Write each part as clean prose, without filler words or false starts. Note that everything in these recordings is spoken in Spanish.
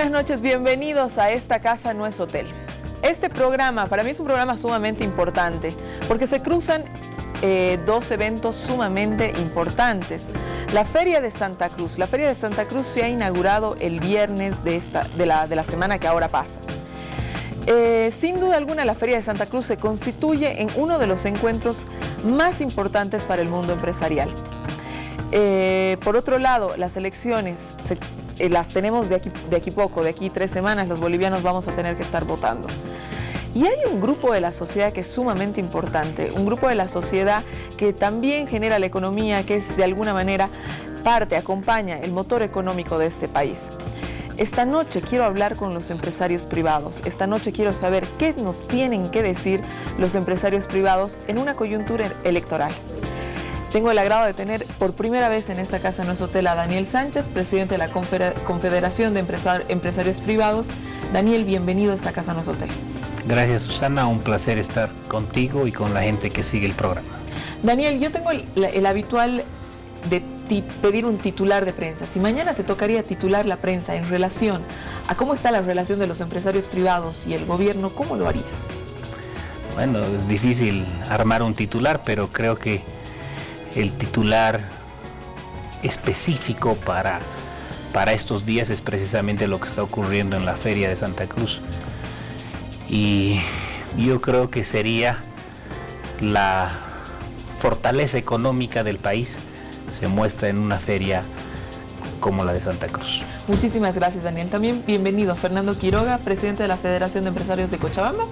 Buenas noches, bienvenidos a Esta Casa No Es Hotel. Este programa, para mí es un programa sumamente importante, porque se cruzan dos eventos sumamente importantes. La Feria de Santa Cruz. La Feria de Santa Cruz se ha inaugurado el viernes de la semana que ahora pasa. Sin duda alguna, la Feria de Santa Cruz se constituye en uno de los encuentros más importantes para el mundo empresarial. Por otro lado, las elecciones las tenemos de aquí poco, de aquí 3 semanas, los bolivianos vamos a tener que estar votando. Y hay un grupo de la sociedad que es sumamente importante, un grupo de la sociedad que también genera la economía, que es de alguna manera acompaña el motor económico de este país. Esta noche quiero hablar con los empresarios privados, esta noche quiero saber qué nos tienen que decir los empresarios privados en una coyuntura electoral. Tengo el agrado de tener por primera vez en esta Casa No Es Hotel a Daniel Sánchez, presidente de la Confederación de Empresarios Privados. Daniel, bienvenido a esta Casa No Es Hotel. Gracias, Susana, un placer estar contigo y con la gente que sigue el programa. Daniel, yo tengo el habitual de pedir un titular de prensa. Si mañana te tocaría titular la prensa en relación a cómo está la relación de los empresarios privados y el gobierno, ¿cómo lo harías? Bueno, es difícil armar un titular, pero creo que el titular específico para estos días es precisamente lo que está ocurriendo en la Feria de Santa Cruz. Y yo creo que sería la fortaleza económica del país se muestra en una feria como la de Santa Cruz. Muchísimas gracias, Daniel. También bienvenido Fernando Quiroga, presidente de la Federación de Empresarios de Cochabamba.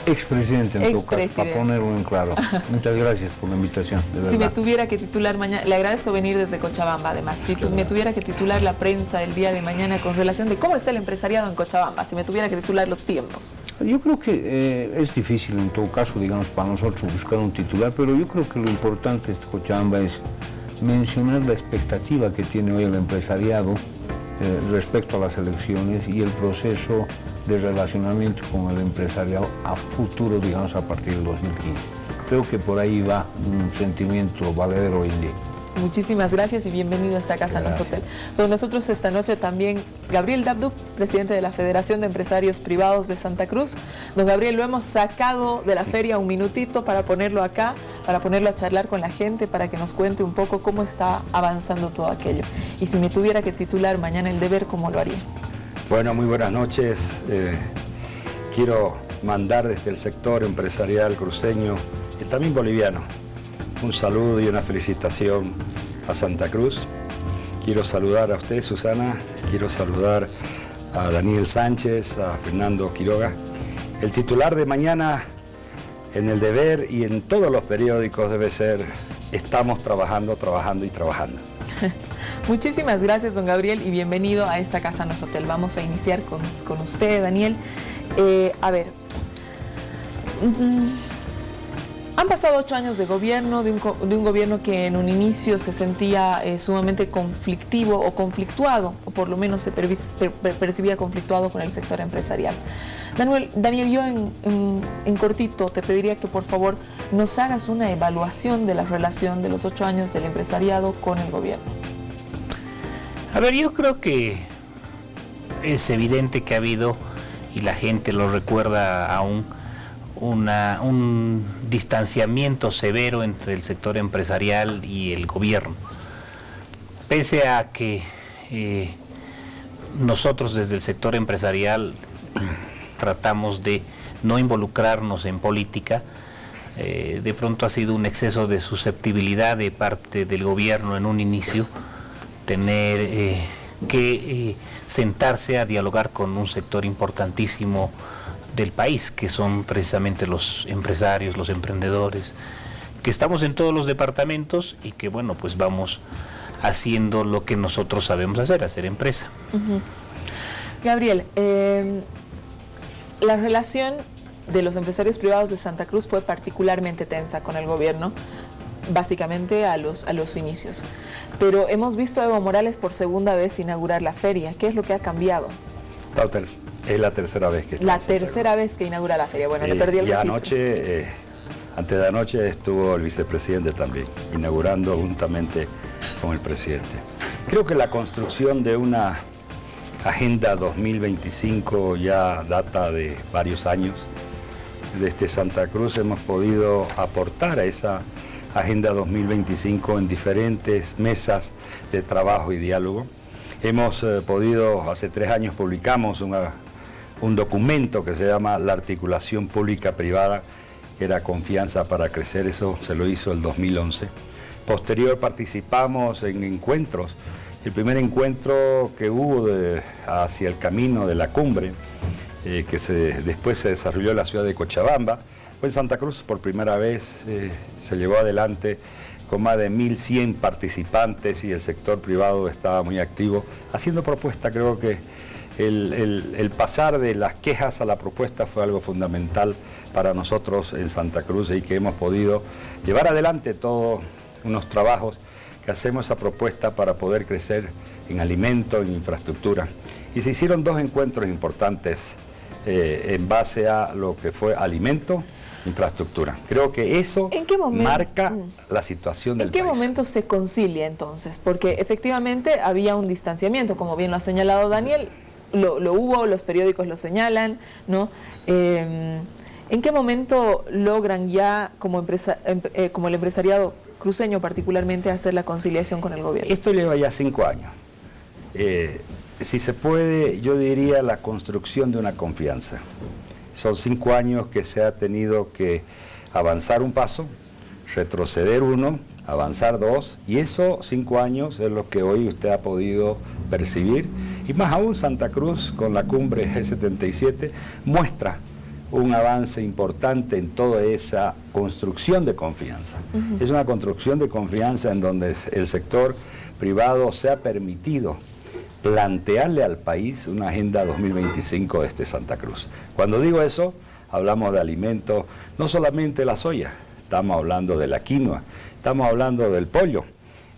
Expresidente, en todo caso, para ponerlo en claro. Muchas gracias por la invitación, de verdad. Si me tuviera que titular mañana, le agradezco venir desde Cochabamba, además, si me tuviera que titular la prensa el día de mañana con relación de cómo está el empresariado en Cochabamba, si me tuviera que titular los tiempos. Yo creo que es difícil en todo caso, digamos, para nosotros buscar un titular, pero yo creo que lo importante de Cochabamba es mencionar la expectativa que tiene hoy el empresariado respecto a las elecciones y el proceso de relacionamiento con el empresariado a futuro, digamos, a partir del 2015. Creo que por ahí va un sentimiento valedero hoy en día. Muchísimas gracias y bienvenido a esta Casa No Es Hotel. Con nosotros esta noche también Gabriel Dabdub, presidente de la Federación de Empresarios Privados de Santa Cruz. Don Gabriel, lo hemos sacado de la feria un minutito para ponerlo acá, para ponerlo a charlar con la gente, para que nos cuente un poco cómo está avanzando todo aquello. Y si me tuviera que titular mañana el deber, ¿cómo lo haría? Bueno, muy buenas noches. Quiero mandar desde el sector empresarial cruceño y también boliviano un saludo y una felicitación a Santa Cruz. Quiero saludar a usted, Susana, quiero saludar a Daniel Sánchez, a Fernando Quiroga. El titular de mañana en El Deber y en todos los periódicos debe ser: estamos trabajando, trabajando y trabajando. Muchísimas gracias, don Gabriel, y bienvenido a esta Casa No Es Hotel. Vamos a iniciar con usted, Daniel. Han pasado 8 años de gobierno, de un gobierno que en un inicio se sentía sumamente conflictivo o conflictuado, o por lo menos se percibía conflictuado con el sector empresarial. Daniel, yo en cortito te pediría que por favor nos hagas una evaluación de la relación de los 8 años del empresariado con el gobierno. A ver, yo creo que es evidente que ha habido, y la gente lo recuerda aún, un distanciamiento severo entre el sector empresarial y el gobierno. Pese a que nosotros desde el sector empresarial tratamos de no involucrarnos en política, de pronto ha sido un exceso de susceptibilidad de parte del gobierno en un inicio, tener que sentarse a dialogar con un sector importantísimo del país, que son precisamente los empresarios, los emprendedores, que estamos en todos los departamentos y que, bueno, pues vamos haciendo lo que nosotros sabemos hacer empresa. Gabriel, la relación de los empresarios privados de Santa Cruz fue particularmente tensa con el gobierno, básicamente a los inicios. Pero hemos visto a Evo Morales por segunda vez inaugurar la feria. ¿Qué es lo que ha cambiado? Es la tercera vez que está. La tercera vez que inaugura la feria. Bueno, le perdí el registro. Anoche, antes de anoche estuvo el vicepresidente también, inaugurando juntamente con el presidente. Creo que la construcción de una Agenda 2025 ya data de varios años. Desde Santa Cruz hemos podido aportar a esa Agenda 2025 en diferentes mesas de trabajo y diálogo. Hemos podido, hace 3 años publicamos un documento que se llama La Articulación Pública-Privada, que era Confianza para Crecer, eso se lo hizo el 2011. Posterior participamos en encuentros. El primer encuentro que hubo hacia el camino de la cumbre, que después se desarrolló en la ciudad de Cochabamba, fue en Santa Cruz. Por primera vez se llevó adelante con más de 1.100 participantes y el sector privado estaba muy activo haciendo propuestas. Creo que el pasar de las quejas a la propuesta fue algo fundamental para nosotros en Santa Cruz y que hemos podido llevar adelante todos unos trabajos que hacemos esa propuesta para poder crecer en alimento, en infraestructura. Y se hicieron 2 encuentros importantes en base a lo que fue alimento, infraestructura. Creo que eso marca la situación del país. ¿En qué momento se concilia entonces? Porque efectivamente había un distanciamiento, como bien lo ha señalado Daniel, lo hubo, los periódicos lo señalan, ¿no? ¿En qué momento logran ya, como el empresariado cruceño particularmente, hacer la conciliación con el gobierno? Esto lleva ya 5 años. Si se puede, yo diría la construcción de una confianza. Son 5 años que se ha tenido que avanzar un paso, retroceder 1, avanzar 2, y esos 5 años es lo que hoy usted ha podido percibir, y más aún Santa Cruz con la cumbre G77 muestra un avance importante en toda esa construcción de confianza. Es una construcción de confianza en donde el sector privado se ha permitido plantearle al país una Agenda 2025 desde Santa Cruz. Cuando digo eso, hablamos de alimentos, no solamente la soya, estamos hablando de la quinoa, estamos hablando del pollo.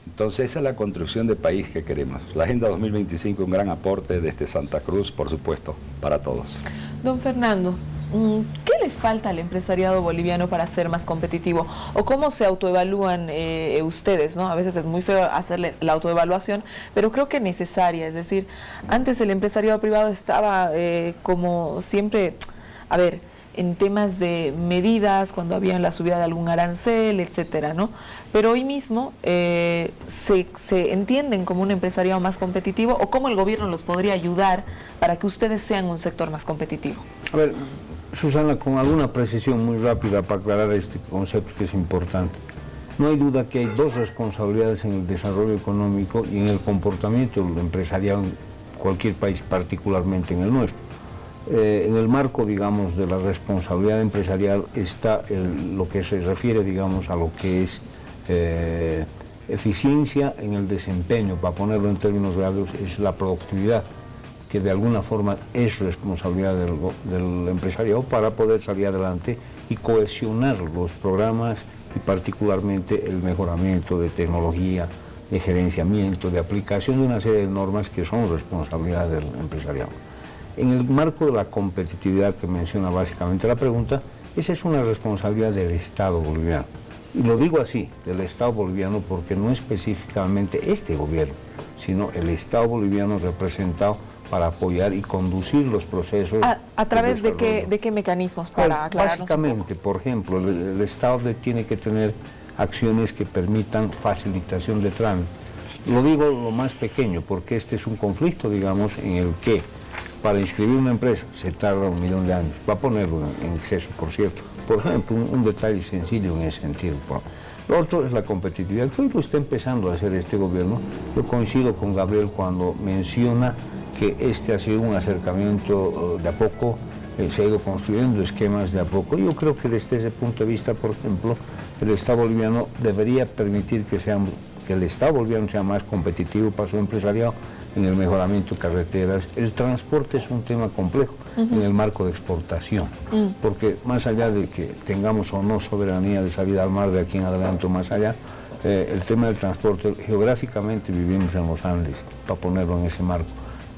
Entonces esa es la construcción de país que queremos. La Agenda 2025, un gran aporte desde Santa Cruz, por supuesto, para todos. Don Fernando, ¿qué le falta al empresariado boliviano para ser más competitivo? ¿O cómo se autoevalúan ustedes, ¿no? A veces es muy feo hacerle la autoevaluación, pero creo que es necesaria. Es decir, antes el empresariado privado estaba como siempre, a ver, en temas de medidas, cuando había la subida de algún arancel, etcétera, ¿no? Pero hoy mismo se entienden como un empresariado más competitivo, o cómo el gobierno los podría ayudar para que ustedes sean un sector más competitivo. A ver, Susana, con alguna precisión muy rápida para aclarar este concepto que es importante. No hay duda que hay 2 responsabilidades en el desarrollo económico y en el comportamiento del empresariado en cualquier país, particularmente en el nuestro. En el marco, digamos, de la responsabilidad empresarial está lo que se refiere, digamos, a lo que es eficiencia en el desempeño, para ponerlo en términos reales, es la productividad, que de alguna forma es responsabilidad del empresariado para poder salir adelante y cohesionar los programas y particularmente el mejoramiento de tecnología, de gerenciamiento, de aplicación de una serie de normas que son responsabilidad del empresariado. En el marco de la competitividad que menciona básicamente la pregunta, esa es una responsabilidad del Estado boliviano. Y lo digo así, del Estado boliviano, porque no específicamente este gobierno, sino el Estado boliviano representado para apoyar y conducir los procesos. ¿A través de qué mecanismos, para aclararnos? Básicamente, por ejemplo, el Estado tiene que tener acciones que permitan facilitación de trámite. Lo digo lo más pequeño, porque este es un conflicto, digamos, en el que para inscribir una empresa se tarda 1 millón de años. Va a ponerlo en exceso, por cierto. Por ejemplo, un detalle sencillo en ese sentido. Lo otro es la competitividad. Creo que está empezando a hacer este gobierno. Yo coincido con Gabriel cuando menciona que este ha sido un acercamiento de a poco, se ha ido construyendo esquemas de a poco. Yo creo que desde ese punto de vista, por ejemplo, el Estado boliviano debería permitir que el Estado boliviano sea más competitivo para su empresariado en el mejoramiento de carreteras. El transporte es un tema complejo en el marco de exportación, porque más allá de que tengamos o no soberanía de salida al mar de aquí en adelante o más allá, el tema del transporte, geográficamente vivimos en los Andes, para ponerlo en ese marco,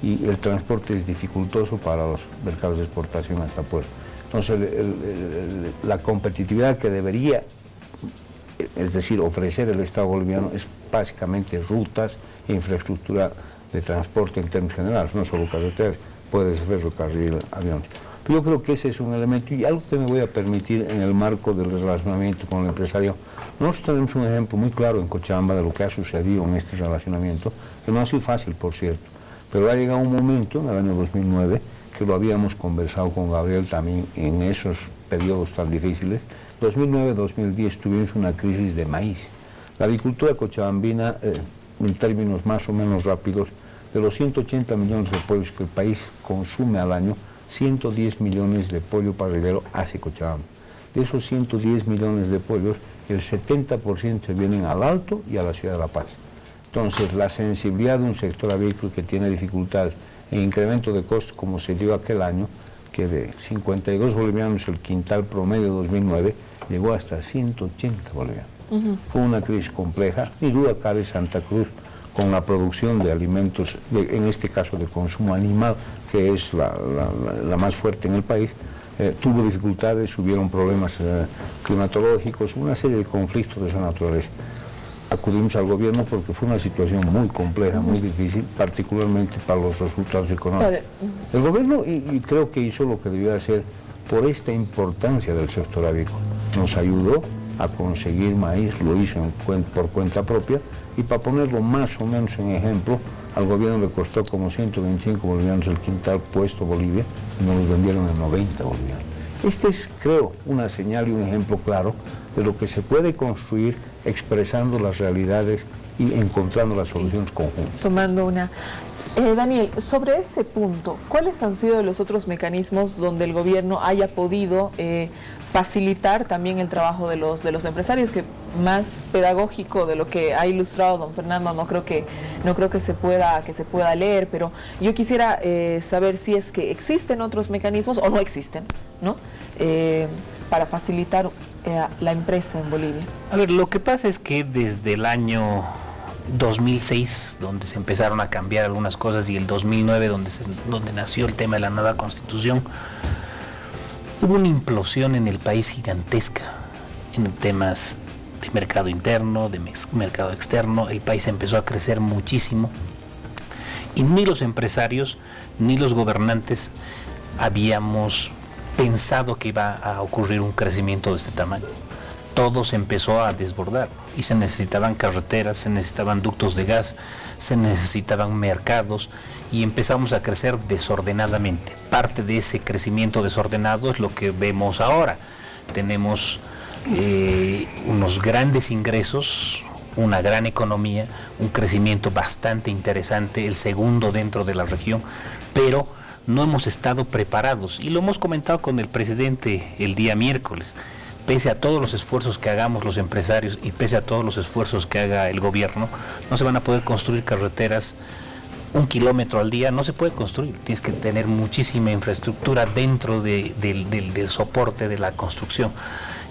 y el transporte es dificultoso para los mercados de exportación hasta Puerto. Entonces, la competitividad que debería, es decir, ofrecer el Estado boliviano es básicamente rutas e infraestructura de transporte en términos generales, no solo carreteras, puede ser ferrocarril, aviones. Yo creo que ese es un elemento y algo que me voy a permitir en el marco del relacionamiento con el empresario. Nosotros tenemos un ejemplo muy claro en Cochabamba de lo que ha sucedido en este relacionamiento, que no ha sido fácil, por cierto, pero ha llegado un momento, en el año 2009, que lo habíamos conversado con Gabriel también en esos periodos tan difíciles. 2009-2010 tuvimos una crisis de maíz. La agricultura cochabambina, en términos más o menos rápidos, de los 180 millones de pollos que el país consume al año, 110 millones de pollo parrillero hace Cochabamba. De esos 110 millones de pollos, el 70% se vienen al Alto y a la ciudad de La Paz. Entonces, la sensibilidad de un sector agrícola que tiene dificultades en incremento de costos, como se dio aquel año, que de 52 bolivianos el quintal promedio de 2009 llegó hasta 180 bolivianos. Fue una crisis compleja, ni duda cabe Santa Cruz, con la producción de alimentos, en este caso de consumo animal, que es la más fuerte en el país, tuvo dificultades, hubieron problemas climatológicos, una serie de conflictos de esa naturaleza. Acudimos al gobierno porque fue una situación muy compleja, muy difícil, particularmente para los resultados económicos. El gobierno, y creo que hizo lo que debió hacer por esta importancia del sector agrícola. Nos ayudó a conseguir maíz, lo hizo por cuenta propia, y para ponerlo más o menos en ejemplo, al gobierno le costó como 125 bolivianos el quintal puesto Bolivia, y nos lo vendieron en 90 bolivianos. Este es, creo, una señal y un ejemplo claro de lo que se puede construir expresando las realidades y encontrando las soluciones conjuntas. Tomando una... Daniel, sobre ese punto, ¿cuáles han sido los otros mecanismos donde el gobierno haya podido facilitar también el trabajo de los empresarios, que más pedagógico de lo que ha ilustrado don Fernando no creo que se pueda leer, pero yo quisiera saber si es que existen otros mecanismos o no existen, ¿no? Para facilitar la empresa en Bolivia. A ver, lo que pasa es que desde el año 2006, donde se empezaron a cambiar algunas cosas, y el 2009, donde nació el tema de la nueva Constitución, hubo una implosión en el país gigantesca en temas de mercado interno, de mercado externo. El país empezó a crecer muchísimo y ni los empresarios ni los gobernantes habíamos pensado que iba a ocurrir un crecimiento de este tamaño. Todo se empezó a desbordar y se necesitaban carreteras, se necesitaban ductos de gas, se necesitaban mercados y empezamos a crecer desordenadamente. Parte de ese crecimiento desordenado es lo que vemos ahora. Tenemos unos grandes ingresos, una gran economía, un crecimiento bastante interesante, el segundo dentro de la región, pero no hemos estado preparados y lo hemos comentado con el presidente el día miércoles. Pese a todos los esfuerzos que hagamos los empresarios y pese a todos los esfuerzos que haga el gobierno, no se van a poder construir carreteras 1 kilómetro al día, no se puede construir. Tienes que tener muchísima infraestructura dentro del soporte de la construcción.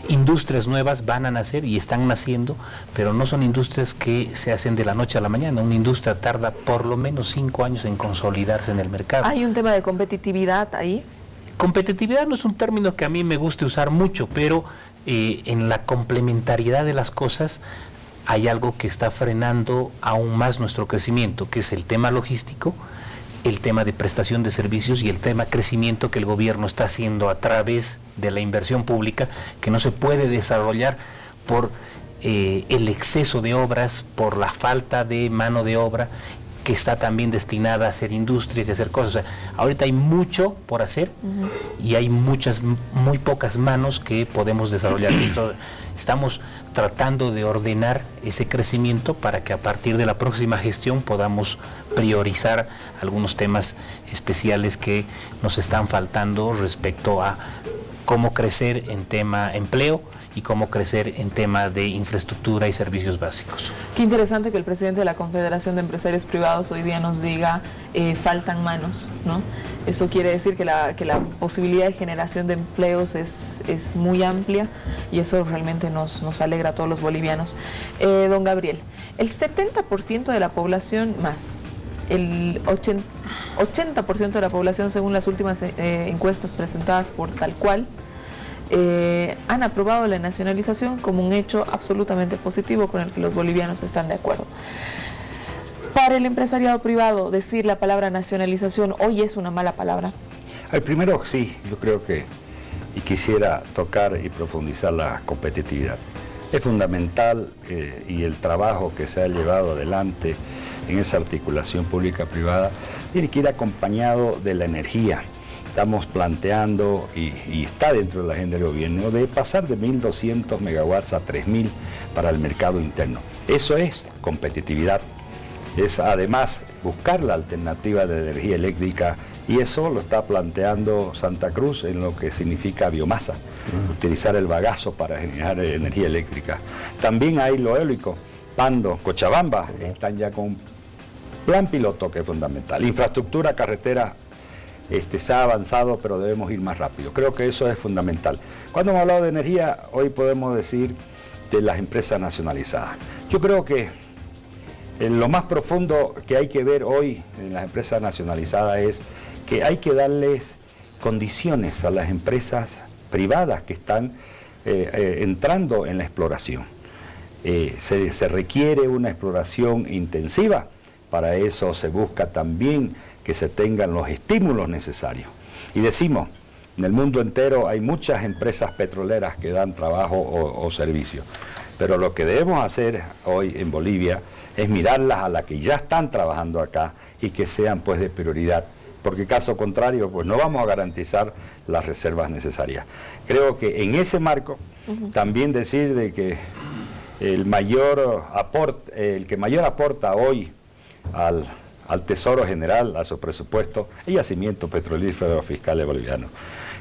Industrias nuevas van a nacer y están naciendo, pero no son industrias que se hacen de la noche a la mañana. Una industria tarda por lo menos 5 años en consolidarse en el mercado. ¿Hay un tema de competitividad ahí? Competitividad no es un término que a mí me guste usar mucho, pero en la complementariedad de las cosas hay algo que está frenando aún más nuestro crecimiento, que es el tema logístico, el tema de prestación de servicios y el tema crecimiento que el gobierno está haciendo a través de la inversión pública, que no se puede desarrollar por el exceso de obras, por la falta de mano de obra, que está también destinada a hacer industrias y hacer cosas. O sea, ahorita hay mucho por hacer y hay muy pocas manos que podemos desarrollar. Entonces, estamos tratando de ordenar ese crecimiento para que a partir de la próxima gestión podamos priorizar algunos temas especiales que nos están faltando respecto a cómo crecer en tema empleo y cómo crecer en tema de infraestructura y servicios básicos. Qué interesante que el presidente de la Confederación de Empresarios Privados hoy día nos diga faltan manos, ¿no? Eso quiere decir que la posibilidad de generación de empleos es muy amplia y eso realmente nos alegra a todos los bolivianos. Don Gabriel, el 70% de la población más, el 80% de la población, según las últimas encuestas presentadas por Tal Cual, han aprobado la nacionalización como un hecho absolutamente positivo con el que los bolivianos están de acuerdo. Para el empresariado privado, decir la palabra nacionalización hoy es una mala palabra. Primero, sí, yo creo que, y quisiera tocar y profundizar la competitividad. Es fundamental y el trabajo que se ha llevado adelante en esa articulación pública-privada tiene que ir acompañado de la energía. Estamos planteando, y está dentro de la agenda del gobierno, de pasar de 1.200 megawatts a 3.000 para el mercado interno. Eso es competitividad. Es además buscar la alternativa de energía eléctrica, y eso lo está planteando Santa Cruz en lo que significa biomasa, utilizar el bagazo para generar energía eléctrica. También hay lo eólico, Pando, Cochabamba, están ya con plan piloto, que es fundamental. Infraestructura, carretera, se ha avanzado, pero debemos ir más rápido. Creo que eso es fundamental. Cuando hemos hablado de energía, hoy podemos decir de las empresas nacionalizadas. Yo creo que lo más profundo que hay que ver hoy en las empresas nacionalizadas es que hay que darles condiciones a las empresas privadas que están entrando en la exploración. Se requiere una exploración intensiva, para eso se busca también que se tengan los estímulos necesarios. Y decimos, en el mundo entero hay muchas empresas petroleras que dan trabajo o servicio, pero lo que debemos hacer hoy en Bolivia es mirarlas a las que ya están trabajando acá y que sean pues de prioridad, porque caso contrario pues no vamos a garantizar las reservas necesarias. Creo que en ese marco también decir de que el que mayor aporta hoy al Tesoro General, a su presupuesto, el yacimiento petrolífero fiscal boliviano,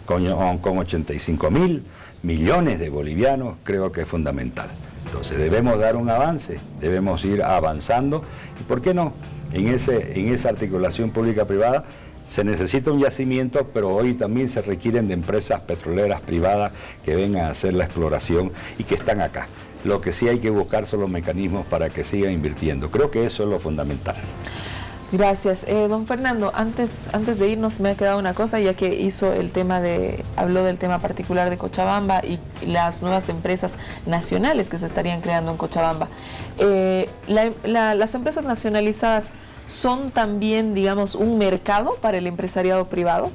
con 85.000 millones de bolivianos, creo que es fundamental. Entonces debemos dar un avance, debemos ir avanzando, y ¿por qué no? En esa articulación pública-privada se necesita un yacimiento, pero hoy también se requieren de empresas petroleras privadas que vengan a hacer la exploración y que están acá. Lo que sí hay que buscar son los mecanismos para que sigan invirtiendo. Creo que eso es lo fundamental. Gracias. Don Fernando, antes de irnos me ha quedado una cosa, ya que habló del tema particular de Cochabamba y las nuevas empresas nacionales que se estarían creando en Cochabamba. ¿Las empresas nacionalizadas son también, digamos, un mercado para el empresariado privado?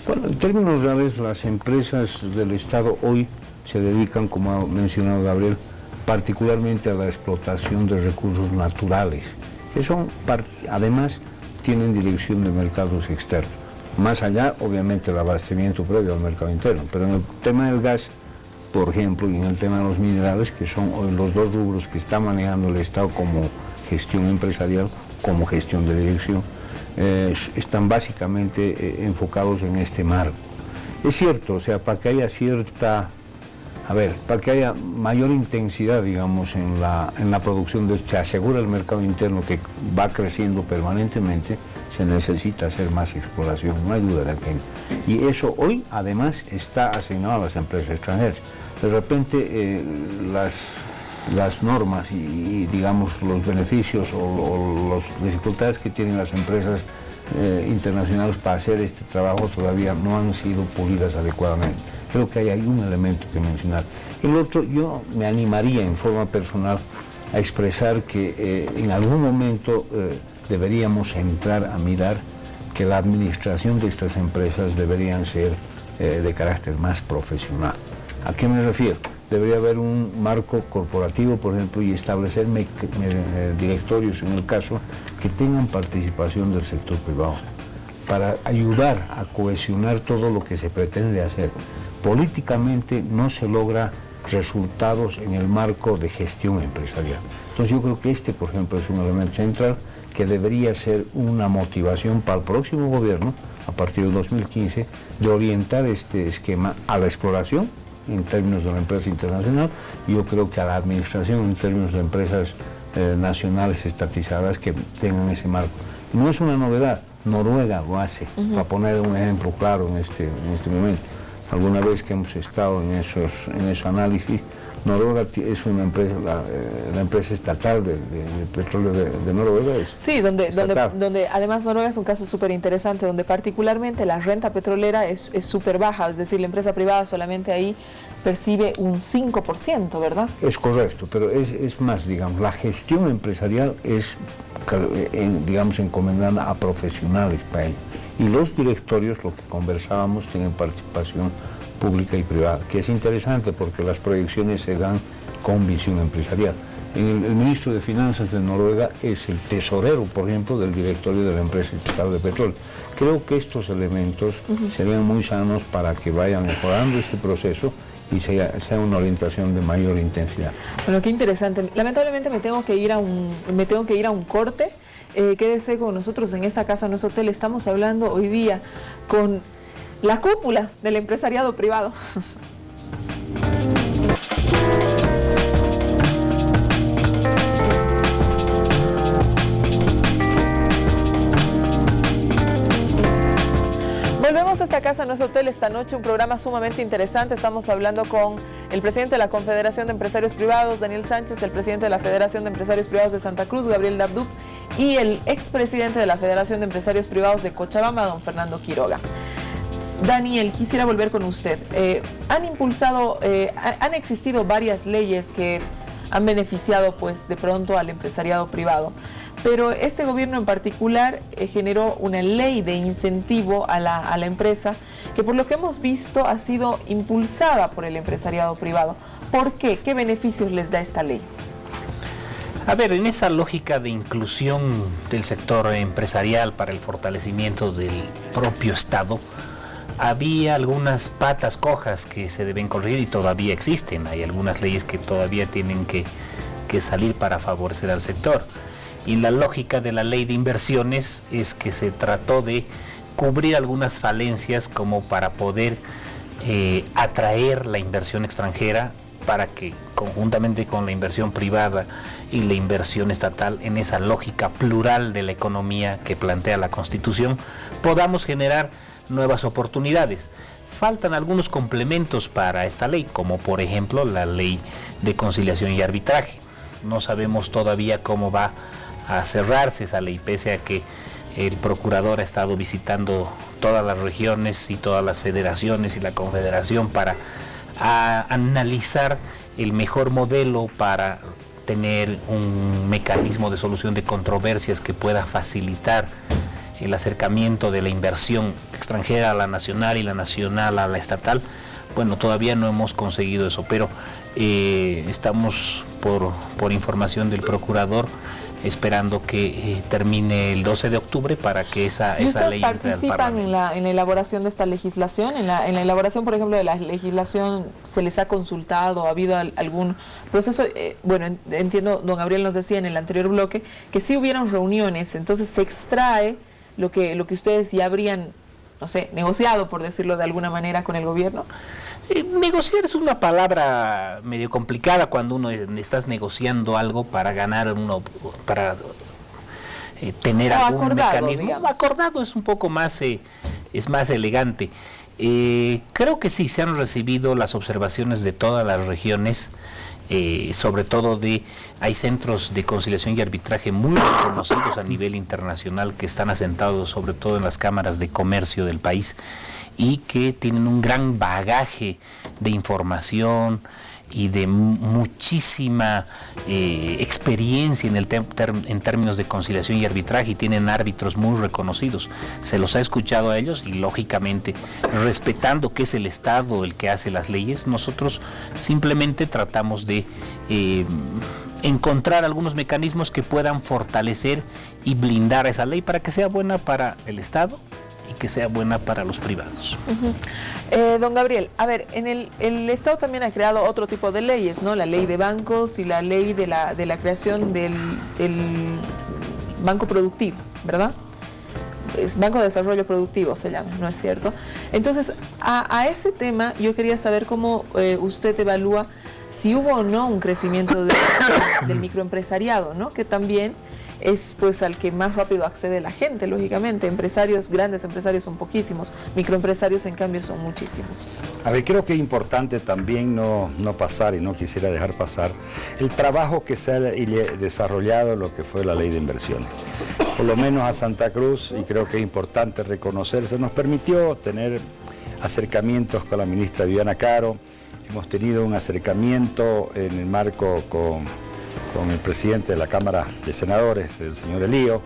Bueno, en términos reales, las empresas del Estado hoy se dedican, como ha mencionado Gabriel, particularmente a la explotación de recursos naturales, que además tienen dirección de mercados externos. Más allá, obviamente, el abastecimiento previo al mercado interno, pero en el tema del gas, por ejemplo, y en el tema de los minerales, que son hoy los dos rubros que está manejando el Estado como gestión empresarial, como gestión de dirección, están básicamente enfocados en este marco. Es cierto, o sea, para que haya para que haya mayor intensidad, digamos, en la producción de esto, se asegura el mercado interno que va creciendo permanentemente, se necesita hacer más exploración, no hay duda de aquello. Y eso hoy, además, está asignado a las empresas extranjeras. De repente, las normas y, digamos, los beneficios o las dificultades que tienen las empresas internacionales para hacer este trabajo todavía no han sido pulidas adecuadamente. Creo que hay un elemento que mencionar. El otro, yo me animaría en forma personal a expresar que en algún momento deberíamos entrar a mirar que la administración de estas empresas deberían ser de carácter más profesional. ¿A qué me refiero? Debería haber un marco corporativo, por ejemplo, y establecer directorios, en el caso, que tengan participación del sector privado, para ayudar a cohesionar todo lo que se pretende hacer. Políticamente no se logra resultados en el marco de gestión empresarial. Entonces yo creo que por ejemplo, es un elemento central que debería ser una motivación para el próximo gobierno, a partir del 2015, de orientar este esquema a la exploración en términos de la empresa internacional, y yo creo que a la administración en términos de empresas nacionales estatizadas que tengan ese marco. No es una novedad, Noruega lo hace, para poner un ejemplo claro en este momento. Alguna vez que hemos estado en esos análisis, Noruega es una empresa, la empresa estatal de petróleo de Noruega. Sí, donde además Noruega es un caso súper interesante, donde particularmente la renta petrolera es súper baja, es decir, la empresa privada solamente ahí percibe un 5%, ¿verdad? Es correcto, pero es más, digamos, la gestión empresarial es digamos, encomendada a profesionales para ello. Y los directorios, lo que conversábamos, tienen participación pública y privada, que es interesante porque las proyecciones se dan con visión empresarial. El ministro de Finanzas de Noruega es el tesorero, por ejemplo, del directorio de la empresa estatal de petróleo. Creo que estos elementos serían muy sanos para que vayan mejorando este proceso y sea una orientación de mayor intensidad. Bueno, qué interesante. Lamentablemente me tengo que ir a un corte. Quédese con nosotros en esta casa, no es hotel. Estamos hablando hoy día con la cúpula del empresariado privado. Volvemos a esta casa, no es hotel, esta noche un programa sumamente interesante. Estamos hablando con el presidente de la Confederación de Empresarios Privados, Daniel Sánchez, el presidente de la Federación de Empresarios Privados de Santa Cruz, Gabriel Dabdub, y el expresidente de la Federación de Empresarios Privados de Cochabamba, don Fernando Quiroga. Daniel, quisiera volver con usted. Han existido varias leyes que han beneficiado pues de pronto al empresariado privado, pero este gobierno en particular generó una ley de incentivo a la empresa que, por lo que hemos visto, ha sido impulsada por el empresariado privado. ¿Por qué? ¿Qué beneficios les da esta ley? A ver, en esa lógica de inclusión del sector empresarial para el fortalecimiento del propio Estado, había algunas patas cojas que se deben corregir y todavía existen. Hay algunas leyes que todavía tienen que salir para favorecer al sector. Y la lógica de la ley de inversiones es que se trató de cubrir algunas falencias como para poder atraer la inversión extranjera, para que conjuntamente con la inversión privada y la inversión estatal, en esa lógica plural de la economía que plantea la Constitución, podamos generar nuevas oportunidades. Faltan algunos complementos para esta ley, como por ejemplo la ley de conciliación y arbitraje. No sabemos todavía cómo va a cerrarse esa ley, pese a que el procurador ha estado visitando todas las regiones y todas las federaciones y la confederación para analizar el mejor modelo para tener un mecanismo de solución de controversias que pueda facilitar el acercamiento de la inversión extranjera a la nacional y la nacional a la estatal. Bueno, todavía no hemos conseguido eso, pero estamos por información del procurador esperando que termine el 12 de octubre para que esa ley entre al Parlamento. ¿Ustedes participan en la elaboración de esta legislación? En la elaboración, por ejemplo, de la legislación, ¿se les ha consultado? ¿Ha habido algún proceso? Bueno, entiendo, don Gabriel nos decía en el anterior bloque que sí hubieron reuniones, entonces se extrae lo que ustedes ya habrían, no sé, negociado, por decirlo de alguna manera, con el gobierno. Negociar es una palabra medio complicada cuando uno estás negociando algo para ganar para tener algún mecanismo. Digamos. Acordado es un poco más, es más elegante. Creo que sí, se han recibido las observaciones de todas las regiones, sobre todo hay centros de conciliación y arbitraje muy reconocidos a nivel internacional que están asentados sobre todo en las cámaras de comercio del país y que tienen un gran bagaje de información y de muchísima experiencia en términos de conciliación y arbitraje, y tienen árbitros muy reconocidos. Se los ha escuchado a ellos y, lógicamente, respetando que es el Estado el que hace las leyes, nosotros simplemente tratamos de encontrar algunos mecanismos que puedan fortalecer y blindar esa ley para que sea buena para el Estado y que sea buena para los privados. Don Gabriel, a ver, el Estado también ha creado otro tipo de leyes, ¿no? La ley de bancos y la ley de la creación del Banco Productivo, ¿verdad? Es Banco de Desarrollo Productivo se llama, ¿no es cierto? Entonces, a ese tema yo quería saber cómo usted evalúa si hubo o no un crecimiento del microempresariado, ¿no? Que también es pues al que más rápido accede la gente, lógicamente. Empresarios, grandes empresarios son poquísimos, microempresarios en cambio son muchísimos. A ver, creo que es importante también no pasar, y no quisiera dejar pasar, el trabajo que se ha desarrollado lo que fue la ley de inversiones. Por lo menos a Santa Cruz, y creo que es importante reconocerse, nos permitió tener acercamientos con la ministra Viviana Caro. Hemos tenido un acercamiento en el marco con con el presidente de la Cámara de Senadores, el señor Elío,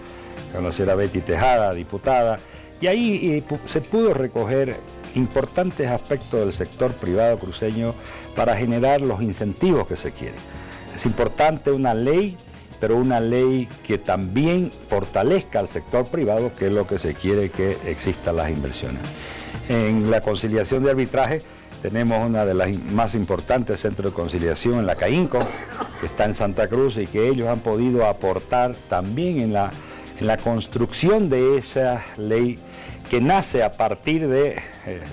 con la señora Betty Tejada, diputada, y ahí se pudo recoger importantes aspectos del sector privado cruceño para generar los incentivos que se quieren. Es importante una ley, pero una ley que también fortalezca al sector privado, que es lo que se quiere que existan las inversiones. En la conciliación de arbitraje tenemos una de las más importantes centros de conciliación en la CAINCO, que está en Santa Cruz, y que ellos han podido aportar también en la construcción de esa ley que nace a partir de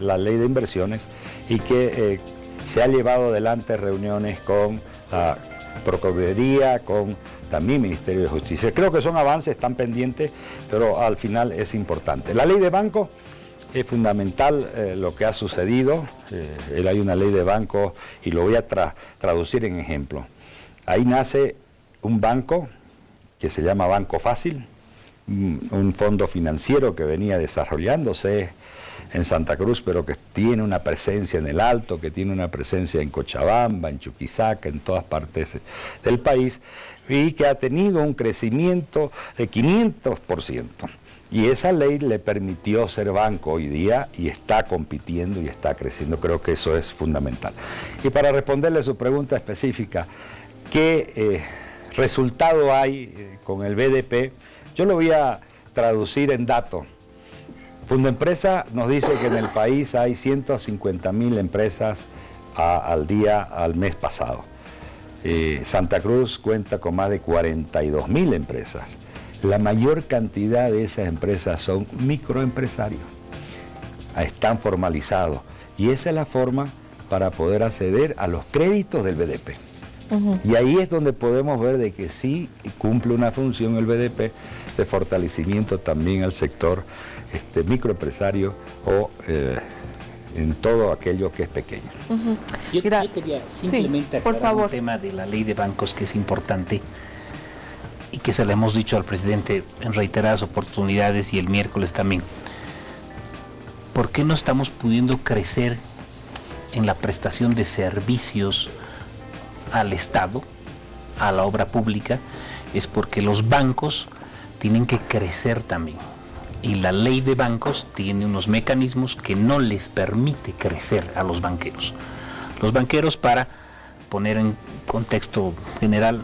la ley de inversiones y que se ha llevado adelante reuniones con la Procuraduría, con también Ministerio de Justicia. Creo que son avances, están pendientes, pero al final es importante. La ley de bancos es fundamental, lo que ha sucedido. Hay una ley de bancos y lo voy a traducir en ejemplo. Ahí nace un banco que se llama Banco Fácil, un fondo financiero que venía desarrollándose en Santa Cruz, pero que tiene una presencia en el Alto, que tiene una presencia en Cochabamba, en Chuquisaca, en todas partes del país, y que ha tenido un crecimiento de 500%. Y esa ley le permitió ser banco hoy día y está compitiendo y está creciendo. Creo que eso es fundamental. Y para responderle a su pregunta específica, ¿qué resultado hay con el BDP? Yo lo voy a traducir en datos. Fundempresa nos dice que en el país hay 150.000 empresas al día, al mes pasado. Santa Cruz cuenta con más de 42.000 empresas. La mayor cantidad de esas empresas son microempresarios. Están formalizados. Y esa es la forma para poder acceder a los créditos del BDP. Y ahí es donde podemos ver de que sí cumple una función el BDP de fortalecimiento también al sector microempresario o en todo aquello que es pequeño. Yo quería simplemente aclarar un tema de la ley de bancos que es importante y que se le hemos dicho al presidente en reiteradas oportunidades y el miércoles también. ¿Por qué no estamos pudiendo crecer en la prestación de servicios al Estado, a la obra pública? Es porque los bancos tienen que crecer también. Y la ley de bancos tiene unos mecanismos que no les permite crecer a los banqueros. Los banqueros, para poner en contexto general,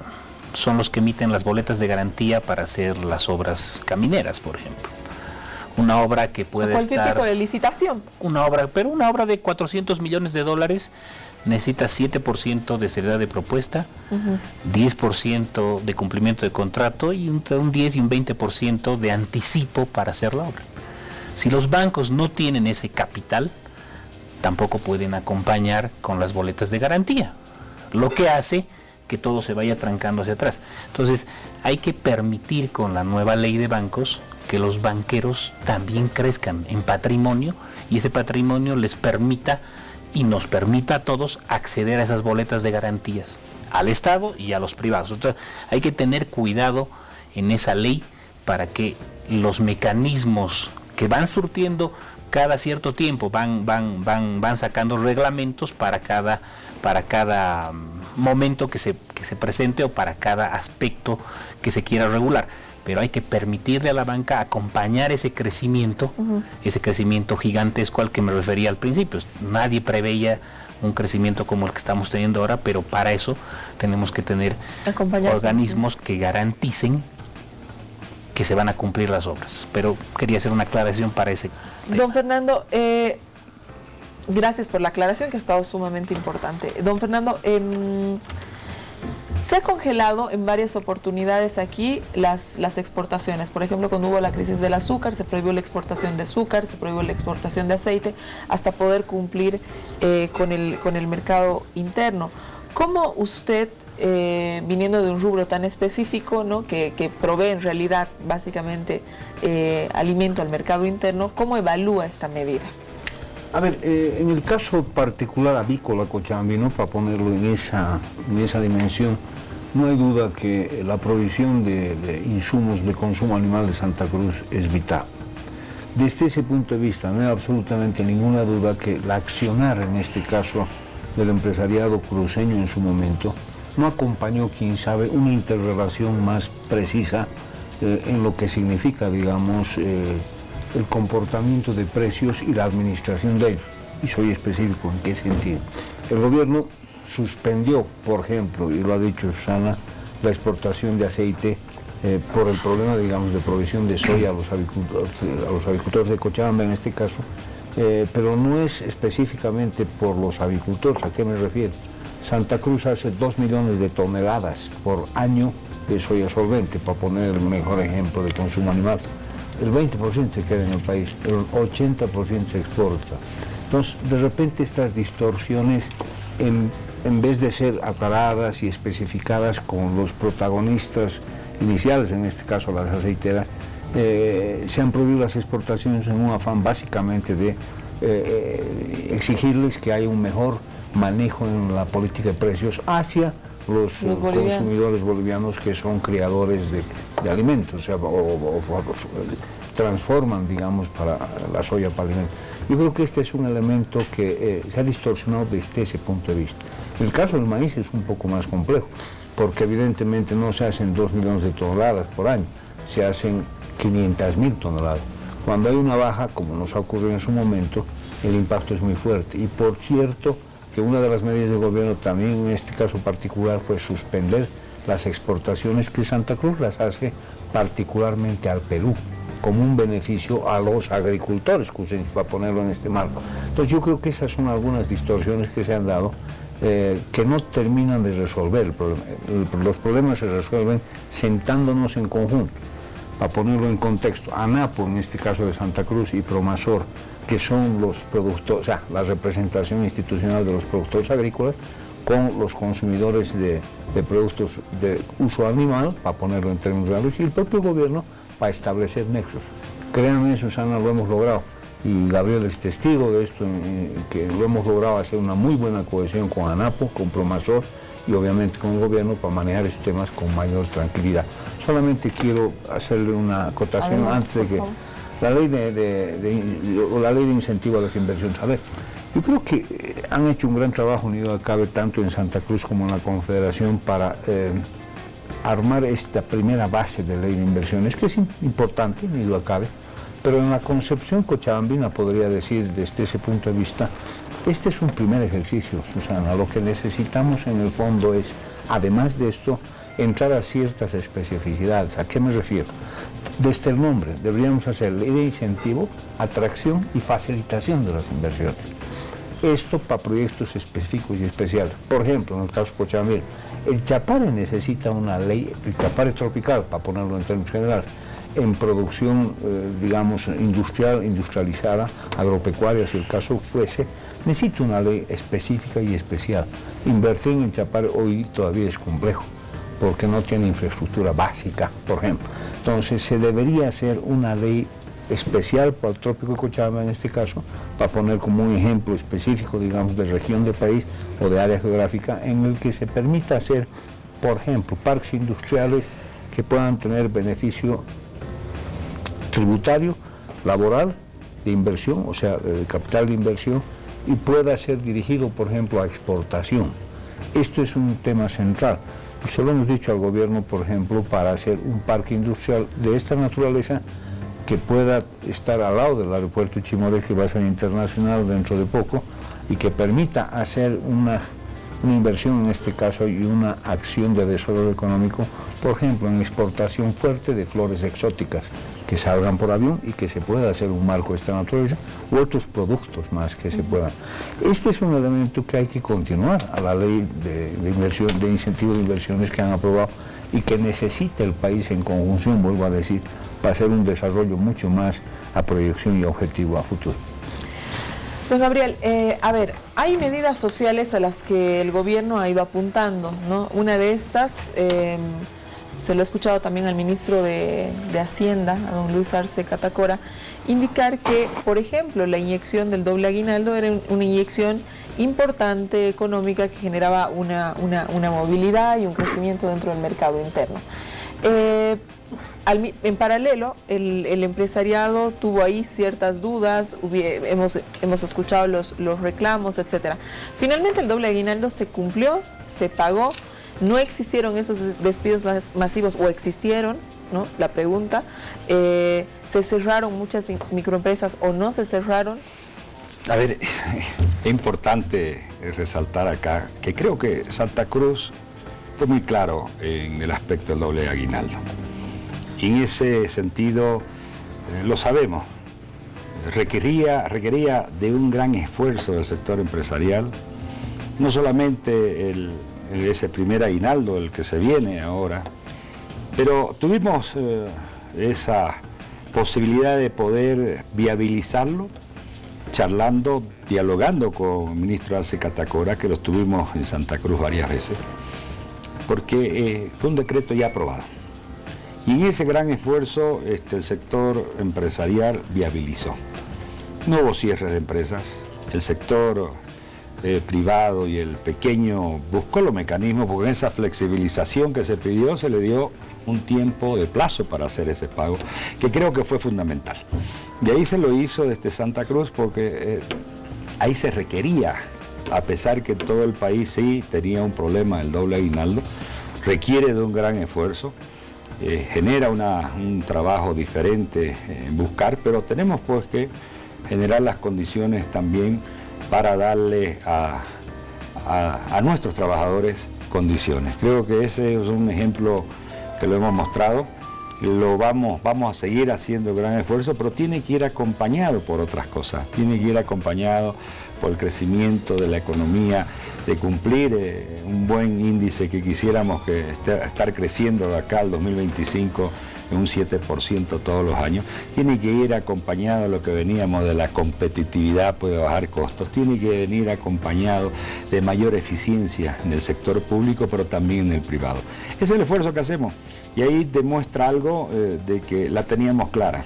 son los que emiten las boletas de garantía para hacer las obras camineras, por ejemplo. Una obra que puede estar... Cualquier tipo de licitación. Una obra de 400 millones de dólares necesita 7% de seriedad de propuesta, 10% de cumplimiento de contrato y un 10 y un 20% de anticipo para hacer la obra. Si los bancos no tienen ese capital, tampoco pueden acompañar con las boletas de garantía, lo que hace que todo se vaya trancando hacia atrás. Entonces, hay que permitir con la nueva ley de bancos que los banqueros también crezcan en patrimonio y ese patrimonio les permita y nos permita a todos acceder a esas boletas de garantías, al Estado y a los privados. Entonces, hay que tener cuidado en esa ley para que los mecanismos que van surtiendo cada cierto tiempo, van sacando reglamentos para cada momento que se presente o para cada aspecto que se quiera regular. Pero hay que permitirle a la banca acompañar ese crecimiento gigantesco al que me refería al principio. Nadie preveía un crecimiento como el que estamos teniendo ahora, pero para eso tenemos que tener organismos que garanticen que se van a cumplir las obras. Pero quería hacer una aclaración para ese tema. Don Fernando, gracias por la aclaración que ha estado sumamente importante. Don Fernando, se ha congelado en varias oportunidades aquí las exportaciones. Por ejemplo, cuando hubo la crisis del azúcar, se prohibió la exportación de azúcar, se prohibió la exportación de aceite, hasta poder cumplir con el mercado interno. ¿Cómo usted, viniendo de un rubro tan específico, ¿no?, que provee en realidad básicamente alimento al mercado interno, cómo evalúa esta medida? A ver, en el caso particular avícola cochabambino, para ponerlo en esa dimensión, no hay duda que la provisión de insumos de consumo animal de Santa Cruz es vital. Desde ese punto de vista, no hay absolutamente ninguna duda que la accionar, en este caso, del empresariado cruceño en su momento, no acompañó, quién sabe, una interrelación más precisa en lo que significa, digamos, el comportamiento de precios y la administración de ellos. Y soy específico en qué sentido. El gobierno suspendió, por ejemplo, y lo ha dicho Susana, la exportación de aceite por el problema, digamos, de provisión de soya a los agricultores de Cochabamba en este caso, pero no es específicamente por los agricultores. ¿A qué me refiero? Santa Cruz hace 2 millones de toneladas por año de soya solvente, para poner el mejor ejemplo de consumo animal. El 20% se queda en el país, el 80% se exporta. Entonces, de repente estas distorsiones, en vez de ser aclaradas y especificadas con los protagonistas iniciales, en este caso las aceiteras, se han prohibido las exportaciones en un afán básicamente de exigirles que haya un mejor manejo en la política de precios hacia los consumidores bolivianos que son criadores de alimentos, o sea, transforman, digamos, para la soya para alimentos. Yo creo que este es un elemento que se ha distorsionado desde ese punto de vista. El caso del maíz es un poco más complejo, porque evidentemente no se hacen 2 millones de toneladas por año, se hacen 500.000 toneladas. Cuando hay una baja, como nos ha ocurrido en su momento, el impacto es muy fuerte. Y por cierto, que una de las medidas del gobierno también en este caso particular fue suspender las exportaciones que Santa Cruz las hace particularmente al Perú, como un beneficio a los agricultores, para ponerlo en este marco. Entonces yo creo que esas son algunas distorsiones que se han dado que no terminan de resolver el problema. Los problemas se resuelven sentándonos en conjunto. Para ponerlo en contexto, ANAPO, en este caso de Santa Cruz, y Promasor, que son los productores, o sea, la representación institucional de los productores agrícolas, con los consumidores de productos de uso animal, para ponerlo en términos reales, y el propio gobierno para establecer nexos. Créanme, Susana, lo hemos logrado, y Gabriel es testigo de esto, que lo hemos logrado hacer una muy buena cohesión con ANAPO, con Promasor y obviamente con el gobierno para manejar estos temas con mayor tranquilidad. Solamente quiero hacerle una acotación antes de que la ley de incentivo a las inversiones. A ver, yo creo que han hecho un gran trabajo, unido a CABE, tanto en Santa Cruz como en la Confederación, para armar esta primera base de ley de inversiones, que es importante, unido a CABE, pero en la concepción cochabambina, podría decir, desde ese punto de vista, este es un primer ejercicio, Susana. Lo que necesitamos en el fondo es, además de esto, entrar a ciertas especificidades. ¿A qué me refiero? Desde el nombre, deberíamos hacer ley de incentivo, atracción y facilitación de las inversiones. Esto para proyectos específicos y especiales. Por ejemplo, en el caso cochabambino, el Chapare necesita una ley, el Chapare tropical, para ponerlo en términos generales, en producción, digamos, industrializada, agropecuaria, si el caso fuese, necesita una ley específica y especial. Invertir en el Chapare hoy todavía es complejo, porque no tiene infraestructura básica, por ejemplo. Entonces se debería hacer una ley especial para el trópico de Cochabamba, en este caso, para poner como un ejemplo específico, digamos, de región del país o de área geográfica, en el que se permita hacer, por ejemplo, parques industriales que puedan tener beneficio tributario, laboral, de inversión, o sea, de capital de inversión, y pueda ser dirigido, por ejemplo, a exportación. Esto es un tema central. Se lo hemos dicho al gobierno, por ejemplo, para hacer un parque industrial de esta naturaleza que pueda estar al lado del aeropuerto Chimoré, que va a ser internacional dentro de poco, y que permita hacer una inversión en este caso y una acción de desarrollo económico, por ejemplo, en exportación fuerte de flores exóticas que salgan por avión y que se pueda hacer un marco de esta naturaleza, u otros productos más que se puedan. Este es un elemento que hay que continuar a la ley de inversión, de incentivo de inversiones que han aprobado y que necesita el país en conjunción, vuelvo a decir, para hacer un desarrollo mucho más a proyección y objetivo a futuro. Don Gabriel, a ver, hay medidas sociales a las que el gobierno ha ido apuntando, ¿no? Una de estas, se lo he escuchado también al ministro de Hacienda, a don Luis Arce Catacora, indicar que, por ejemplo, la inyección del doble aguinaldo era una inyección importante, económica, que generaba una movilidad y un crecimiento dentro del mercado interno. En paralelo, el empresariado tuvo ahí ciertas dudas, hemos escuchado los reclamos, etcétera. Finalmente el doble aguinaldo se cumplió, se pagó, no existieron esos despidos masivos o existieron, ¿no? La pregunta, ¿se cerraron muchas microempresas o no se cerraron? A ver, es importante resaltar acá que creo que Santa Cruz fue muy claro en el aspecto del doble aguinaldo. Y en ese sentido, lo sabemos, requería de un gran esfuerzo del sector empresarial, no solamente ese primer aguinaldo, el que se viene ahora, pero tuvimos esa posibilidad de poder viabilizarlo, charlando, dialogando con el ministro Arce Catacora, que lo tuvimos en Santa Cruz varias veces, porque fue un decreto ya aprobado. Y en ese gran esfuerzo el sector empresarial viabilizó. No hubo cierres de empresas, el sector privado y el pequeño buscó los mecanismos, porque en esa flexibilización que se pidió se le dio un tiempo de plazo para hacer ese pago, que creo que fue fundamental. De ahí se lo hizo desde Santa Cruz porque ahí se requería, a pesar que todo el país sí tenía un problema del doble aguinaldo, requiere de un gran esfuerzo, genera un trabajo diferente en buscar, pero tenemos pues que generar las condiciones también para darle a nuestros trabajadores condiciones. Creo que ese es un ejemplo que lo hemos mostrado. Vamos a seguir haciendo gran esfuerzo, pero tiene que ir acompañado por otras cosas, tiene que ir acompañado por el crecimiento de la economía, de cumplir un buen índice que quisiéramos que estar creciendo de acá al 2025 en un 7% todos los años. Tiene que ir acompañado de lo que veníamos de la competitividad, puede bajar costos, tiene que venir acompañado de mayor eficiencia en el sector público, pero también en el privado. Ese es el esfuerzo que hacemos. Y ahí demuestra algo de que la teníamos clara,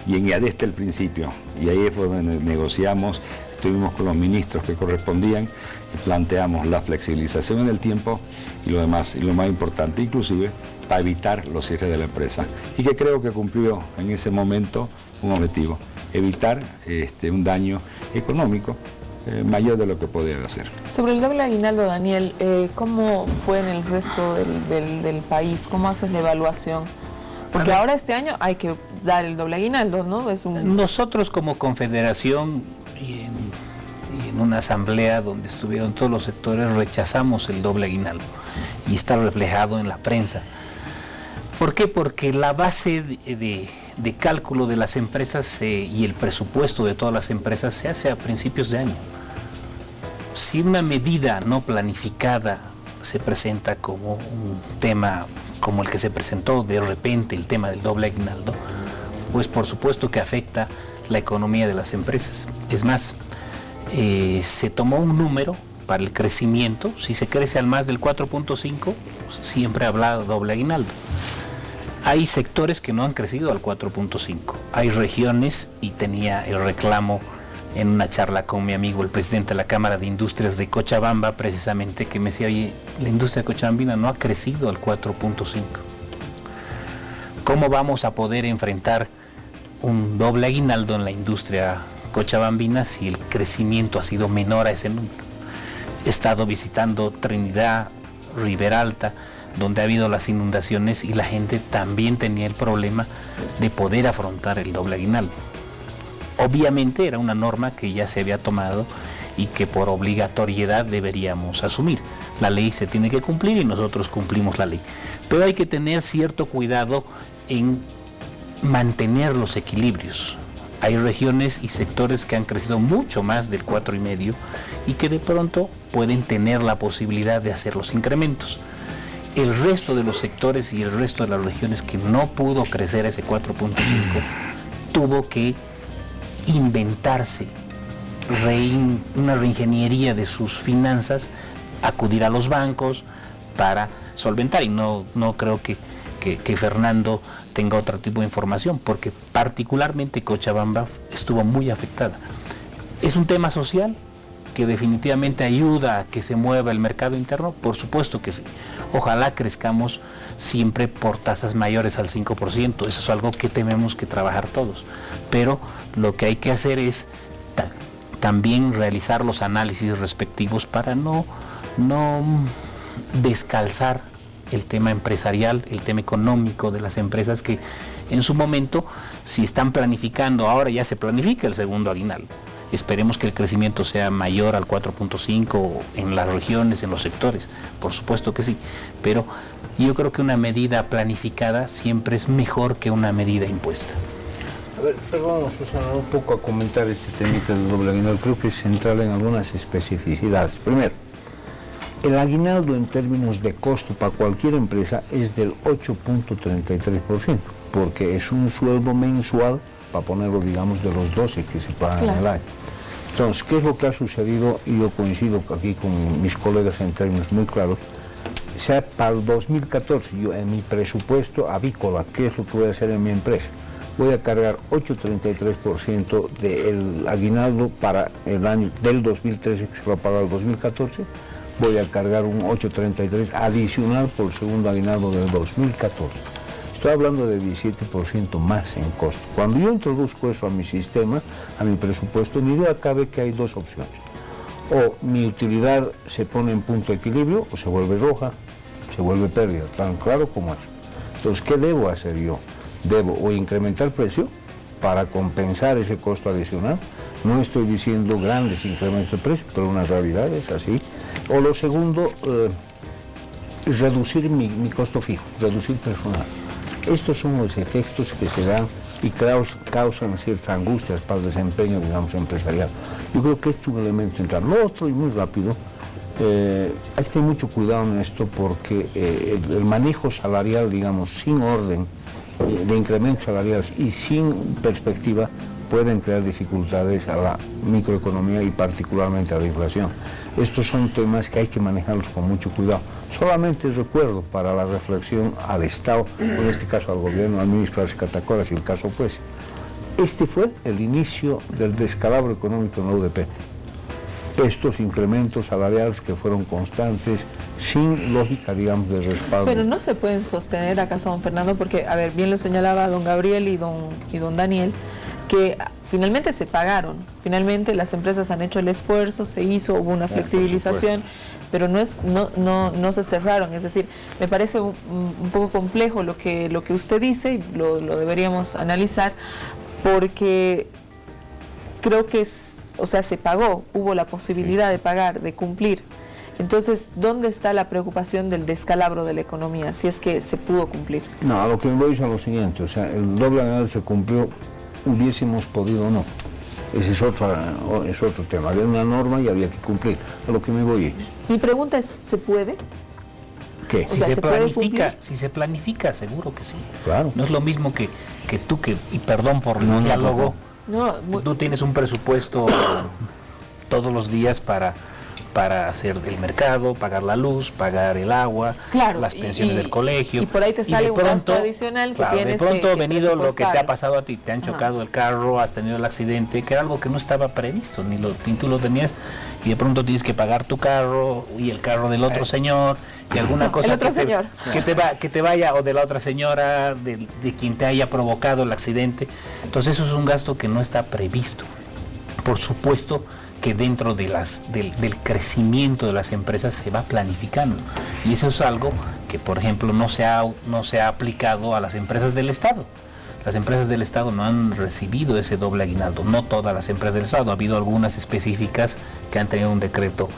y desde el principio, y ahí fue donde negociamos, estuvimos con los ministros que correspondían, y planteamos la flexibilización en el tiempo, y lo demás, y lo más importante inclusive, para evitar los cierres de la empresa, y que creo que cumplió en ese momento un objetivo, evitar un daño económico mayor de lo que podía hacer. Sobre el doble aguinaldo, Daniel, ¿cómo fue en el resto del país? ¿Cómo haces la evaluación? Porque ahora este año hay que dar el doble aguinaldo, ¿no? Nosotros como confederación y en una asamblea donde estuvieron todos los sectores rechazamos el doble aguinaldo y está reflejado en la prensa. ¿Por qué? Porque la base de cálculo de las empresas y el presupuesto de todas las empresas se hace a principios de año. Si una medida no planificada se presenta como un tema como el que se presentó de repente, el tema del doble aguinaldo, pues por supuesto que afecta la economía de las empresas. Es más, se tomó un número para el crecimiento. Si se crece al más del 4.5, siempre habla de doble aguinaldo. Hay sectores que no han crecido al 4.5. Hay regiones, y tenía el reclamo en una charla con mi amigo, el presidente de la Cámara de Industrias de Cochabamba, precisamente, que me decía, oye, la industria cochabambina no ha crecido al 4.5. ¿Cómo vamos a poder enfrentar un doble aguinaldo en la industria cochabambina si el crecimiento ha sido menor a ese número? He estado visitando Trinidad, Ribera Alta, donde ha habido las inundaciones, y la gente también tenía el problema de poder afrontar el doble aguinaldo. Obviamente era una norma que ya se había tomado y que por obligatoriedad deberíamos asumir. La ley se tiene que cumplir y nosotros cumplimos la ley. Pero hay que tener cierto cuidado en mantener los equilibrios. Hay regiones y sectores que han crecido mucho más del 4,5 y que de pronto pueden tener la posibilidad de hacer los incrementos. El resto de los sectores y el resto de las regiones que no pudo crecer ese 4.5 tuvo que inventarse una reingeniería de sus finanzas, acudir a los bancos para solventar, y no creo que Fernando tenga otro tipo de información, porque particularmente Cochabamba estuvo muy afectada. Es un tema social que definitivamente ayuda a que se mueva el mercado interno, por supuesto que sí. Ojalá crezcamos siempre por tasas mayores al 5%, eso es algo que tenemos que trabajar todos, pero lo que hay que hacer es también realizar los análisis respectivos para no descalzar el tema empresarial, el tema económico de las empresas que en su momento, si están planificando, ahora ya se planifica el segundo aguinaldo. Esperemos que el crecimiento sea mayor al 4.5 en las regiones, en los sectores, por supuesto que sí, pero yo creo que una medida planificada siempre es mejor que una medida impuesta. A ver, perdón, Susana, un poco a comentar este temita del doble aguinaldo. Creo que es central en algunas especificidades. Primero, el aguinaldo en términos de costo para cualquier empresa es del 8.33%, porque es un sueldo mensual, para ponerlo, digamos, de los 12 que se pagan en el año. Entonces, ¿qué es lo que ha sucedido? Y yo coincido aquí con mis colegas en términos muy claros. O sea, para el 2014, yo en mi presupuesto avícola, ¿qué es lo que voy a hacer en mi empresa? Voy a cargar 8.33% del aguinaldo para el año del 2013, que se va a pagar el 2014. Voy a cargar un 8.33 adicional por el segundo aguinaldo del 2014. Estoy hablando de 17% más en costo. Cuando yo introduzco eso a mi sistema, a mi presupuesto, mi idea cabe que hay dos opciones. O mi utilidad se pone en punto de equilibrio, o se vuelve roja, se vuelve pérdida, tan claro como eso. Entonces, ¿qué debo hacer yo? Debo o incrementar el precio para compensar ese costo adicional. No estoy diciendo grandes incrementos de precio, pero una realidad es así. O lo segundo, reducir mi costo fijo, reducir personal. Estos son los efectos que se dan y causan ciertas angustias para el desempeño, digamos, empresarial. Yo creo que este es un elemento central. Lo otro, y muy rápido, hay que tener mucho cuidado en esto porque el manejo salarial, digamos, sin orden de incrementos salariales y sin perspectiva pueden crear dificultades a la microeconomía y particularmente a la inflación. Estos son temas que hay que manejarlos con mucho cuidado. Solamente recuerdo para la reflexión al Estado, en este caso al gobierno, al ministro Arce Catacora, si el caso fuese. Este fue el inicio del descalabro económico en la UDP. Estos incrementos salariales que fueron constantes, sin lógica, digamos, de respaldo. Pero no se pueden sostener acaso, don Fernando, porque, a ver, bien lo señalaba don Gabriel y don Daniel, que finalmente se pagaron, finalmente las empresas han hecho el esfuerzo, se hizo, hubo una flexibilización, pero no se cerraron. Es decir, me parece un poco complejo lo que usted dice, y lo deberíamos analizar, porque creo que se pagó, hubo la posibilidad de pagar, de cumplir. Entonces, ¿dónde está la preocupación del descalabro de la economía, si es que se pudo cumplir? No, a lo que me voy es a lo siguiente, o sea, el doble aguinaldo se cumplió, hubiésemos podido o no. Ese es otro tema. Había una norma y había que cumplir. A lo que me voy es... Mi pregunta es, ¿se puede? ¿Qué? Si se planifica, seguro que sí. Claro. No es lo mismo que tú, y perdón por el diálogo, tú tienes un presupuesto todos los días para hacer el mercado, pagar la luz, pagar el agua, claro, las pensiones del colegio. Y por ahí te sale un gasto adicional que tienes de pronto que ha venido lo que te ha pasado a ti, te han Ajá. chocado el carro, has tenido el accidente, que era algo que no estaba previsto, ni tú lo tenías, y de pronto tienes que pagar tu carro y el carro del otro señor, y alguna cosa que te vaya, o de la otra señora, de quien te haya provocado el accidente. Entonces eso es un gasto que no está previsto. Por supuesto que dentro de del crecimiento de las empresas se va planificando, y eso es algo que, por ejemplo, no se ha aplicado a las empresas del Estado. Las empresas del Estado no han recibido ese doble aguinaldo, no todas las empresas del Estado, ha habido algunas específicas que han tenido un decreto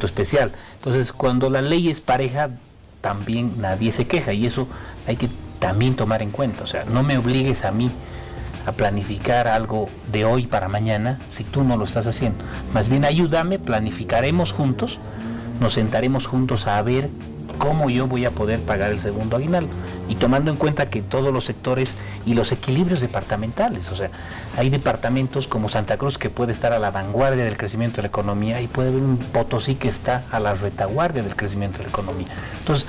especial. Entonces, cuando la ley es pareja, también nadie se queja, y eso hay que también tomar en cuenta. O sea, no me obligues a mí a planificar algo de hoy para mañana si tú no lo estás haciendo. Más bien ayúdame, planificaremos juntos, nos sentaremos juntos a ver cómo yo voy a poder pagar el segundo aguinaldo, y tomando en cuenta que todos los sectores y los equilibrios departamentales, o sea, hay departamentos como Santa Cruz que puede estar a la vanguardia del crecimiento de la economía, y puede haber un Potosí que está a la retaguardia del crecimiento de la economía. Entonces,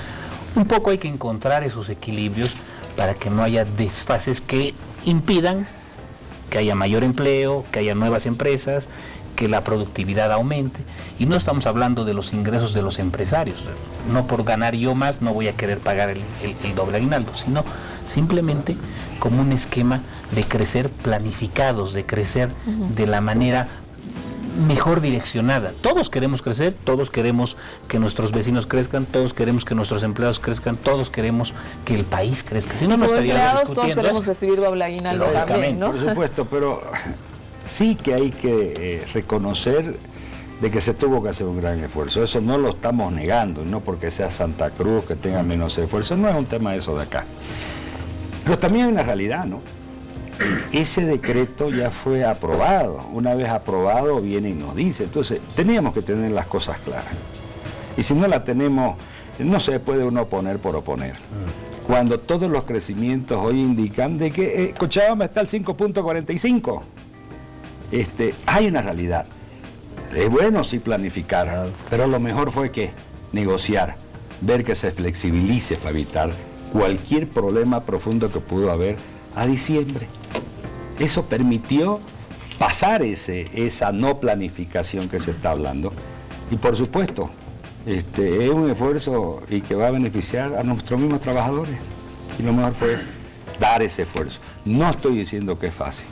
un poco hay que encontrar esos equilibrios para que no haya desfases que impidan que haya mayor empleo, que haya nuevas empresas, que la productividad aumente. Y no estamos hablando de los ingresos de los empresarios. No por ganar yo más no voy a querer pagar el doble aguinaldo, sino simplemente como un esquema de crecer planificados, de crecer de la manera mejor direccionada. Todos queremos crecer, todos queremos que nuestros vecinos crezcan, todos queremos que nuestros empleados crezcan, todos queremos que el país crezca. Si no, no estaríamos discutiendo. Todos queremos recibir doble aguinaldo también, ¿no? Por supuesto, pero sí que hay que reconocer de que se tuvo que hacer un gran esfuerzo. Eso no lo estamos negando, no porque sea Santa Cruz que tenga menos esfuerzo, no es un tema de eso de acá. Pero también hay una realidad, ¿no? Ese decreto ya fue aprobado. Una vez aprobado viene y nos dice. Entonces, teníamos que tener las cosas claras. Y si no la tenemos, no se puede uno oponer por oponer. Cuando todos los crecimientos hoy indican de que Cochabamba está al 5.45. Hay una realidad. Es bueno sí planificar, pero lo mejor fue que negociar, ver que se flexibilice para evitar cualquier problema profundo que pudo haber a diciembre. Eso permitió pasar esa no planificación que se está hablando. Y por supuesto, es un esfuerzo y que va a beneficiar a nuestros mismos trabajadores. Y lo mejor fue dar ese esfuerzo. No estoy diciendo que es fácil,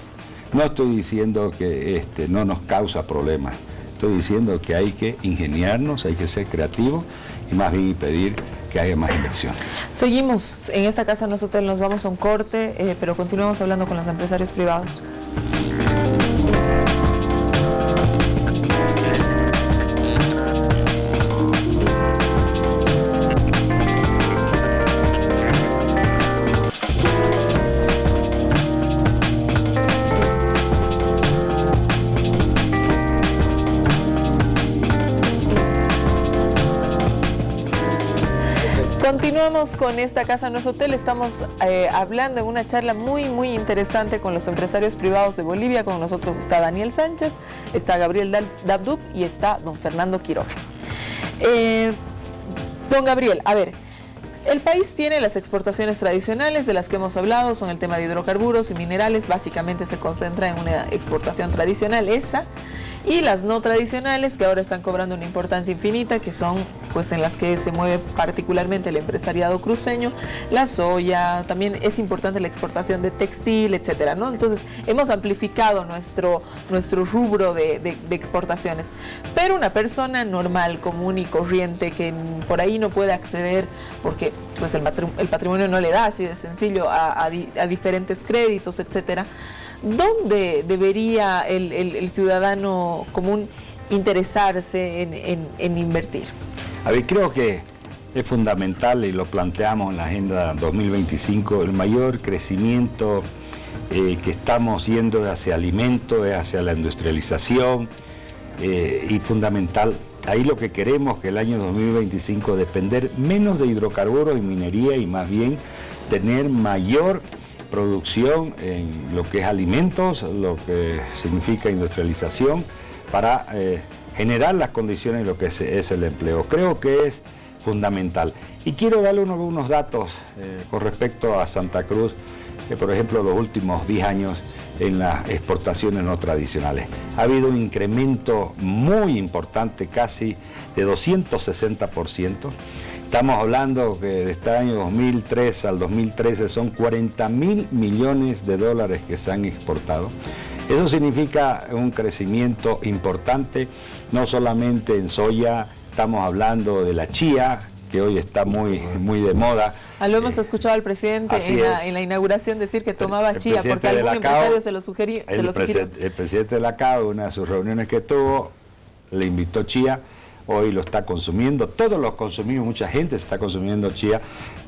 no estoy diciendo que no nos causa problemas. Estoy diciendo que hay que ingeniarnos, hay que ser creativos y más bien pedir que haya más inversión. Seguimos en esta casa, no es hotel, nos vamos a un corte, pero continuamos hablando con los empresarios privados. Continuamos con esta casa, no es hotel. Estamos hablando en una charla muy interesante con los empresarios privados de Bolivia. Con nosotros está Daniel Sánchez, está Gabriel Dabdub y está don Fernando Quiroga. Don Gabriel, a ver, el país tiene las exportaciones tradicionales de las que hemos hablado, son el tema de hidrocarburos y minerales. Básicamente se concentra en una exportación tradicional, esa, y las no tradicionales, que ahora están cobrando una importancia infinita, que son pues en las que se mueve particularmente el empresariado cruceño, la soya. También es importante la exportación de textil, etcétera, ¿no? Entonces hemos amplificado nuestro rubro de exportaciones, pero una persona normal, común y corriente, que por ahí no puede acceder porque pues el patrimonio no le da así de sencillo a diferentes créditos, etcétera. ¿Dónde debería el ciudadano común interesarse en invertir? A ver, creo que es fundamental, y lo planteamos en la Agenda 2025, el mayor crecimiento que estamos yendo hacia alimentos, hacia la industrialización, y fundamental. Ahí lo que queremos que el año 2025 depender menos de hidrocarburos y minería y más bien tener mayor producción en lo que es alimentos, lo que significa industrialización, para generar las condiciones de lo que es el empleo. Creo que es fundamental. Y quiero darle unos datos con respecto a Santa Cruz, que por ejemplo los últimos 10 años en las exportaciones no tradicionales. Ha habido un incremento muy importante, casi de 260%. Estamos hablando que de este año 2003 al 2013 son 40.000 millones de dólares que se han exportado. Eso significa un crecimiento importante, no solamente en soya, estamos hablando de la chía, que hoy está muy de moda. Lo hemos escuchado al presidente en la inauguración decir que tomaba chía, porque algún empresario se lo sugirió. El presidente de la CAO, en una de sus reuniones que tuvo, le invitó chía. Hoy lo está consumiendo, todos lo consumimos, mucha gente está consumiendo chía.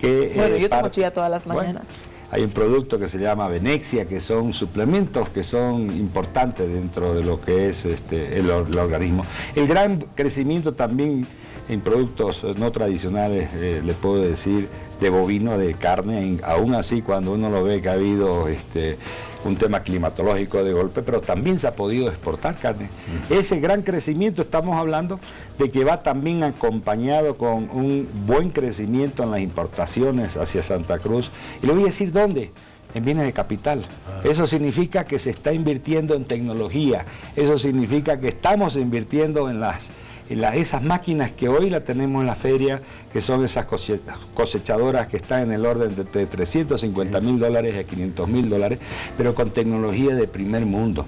Bueno, yo tomo chía todas las mañanas. Hay un producto que se llama Venexia, que son suplementos que son importantes dentro de lo que es el organismo. El gran crecimiento también en productos no tradicionales, le puedo decir, de bovino, de carne, aún así cuando uno lo ve que ha habido un tema climatológico de golpe, pero también se ha podido exportar carne. Ese gran crecimiento, estamos hablando de que va también acompañado con un buen crecimiento en las importaciones hacia Santa Cruz. Y le voy a decir dónde. En bienes de capital. Eso significa que se está invirtiendo en tecnología, eso significa que estamos invirtiendo en las esas máquinas que hoy la tenemos en la feria, que son esas cosechadoras que están en el orden de $350.000 a $500.000, pero con tecnología de primer mundo.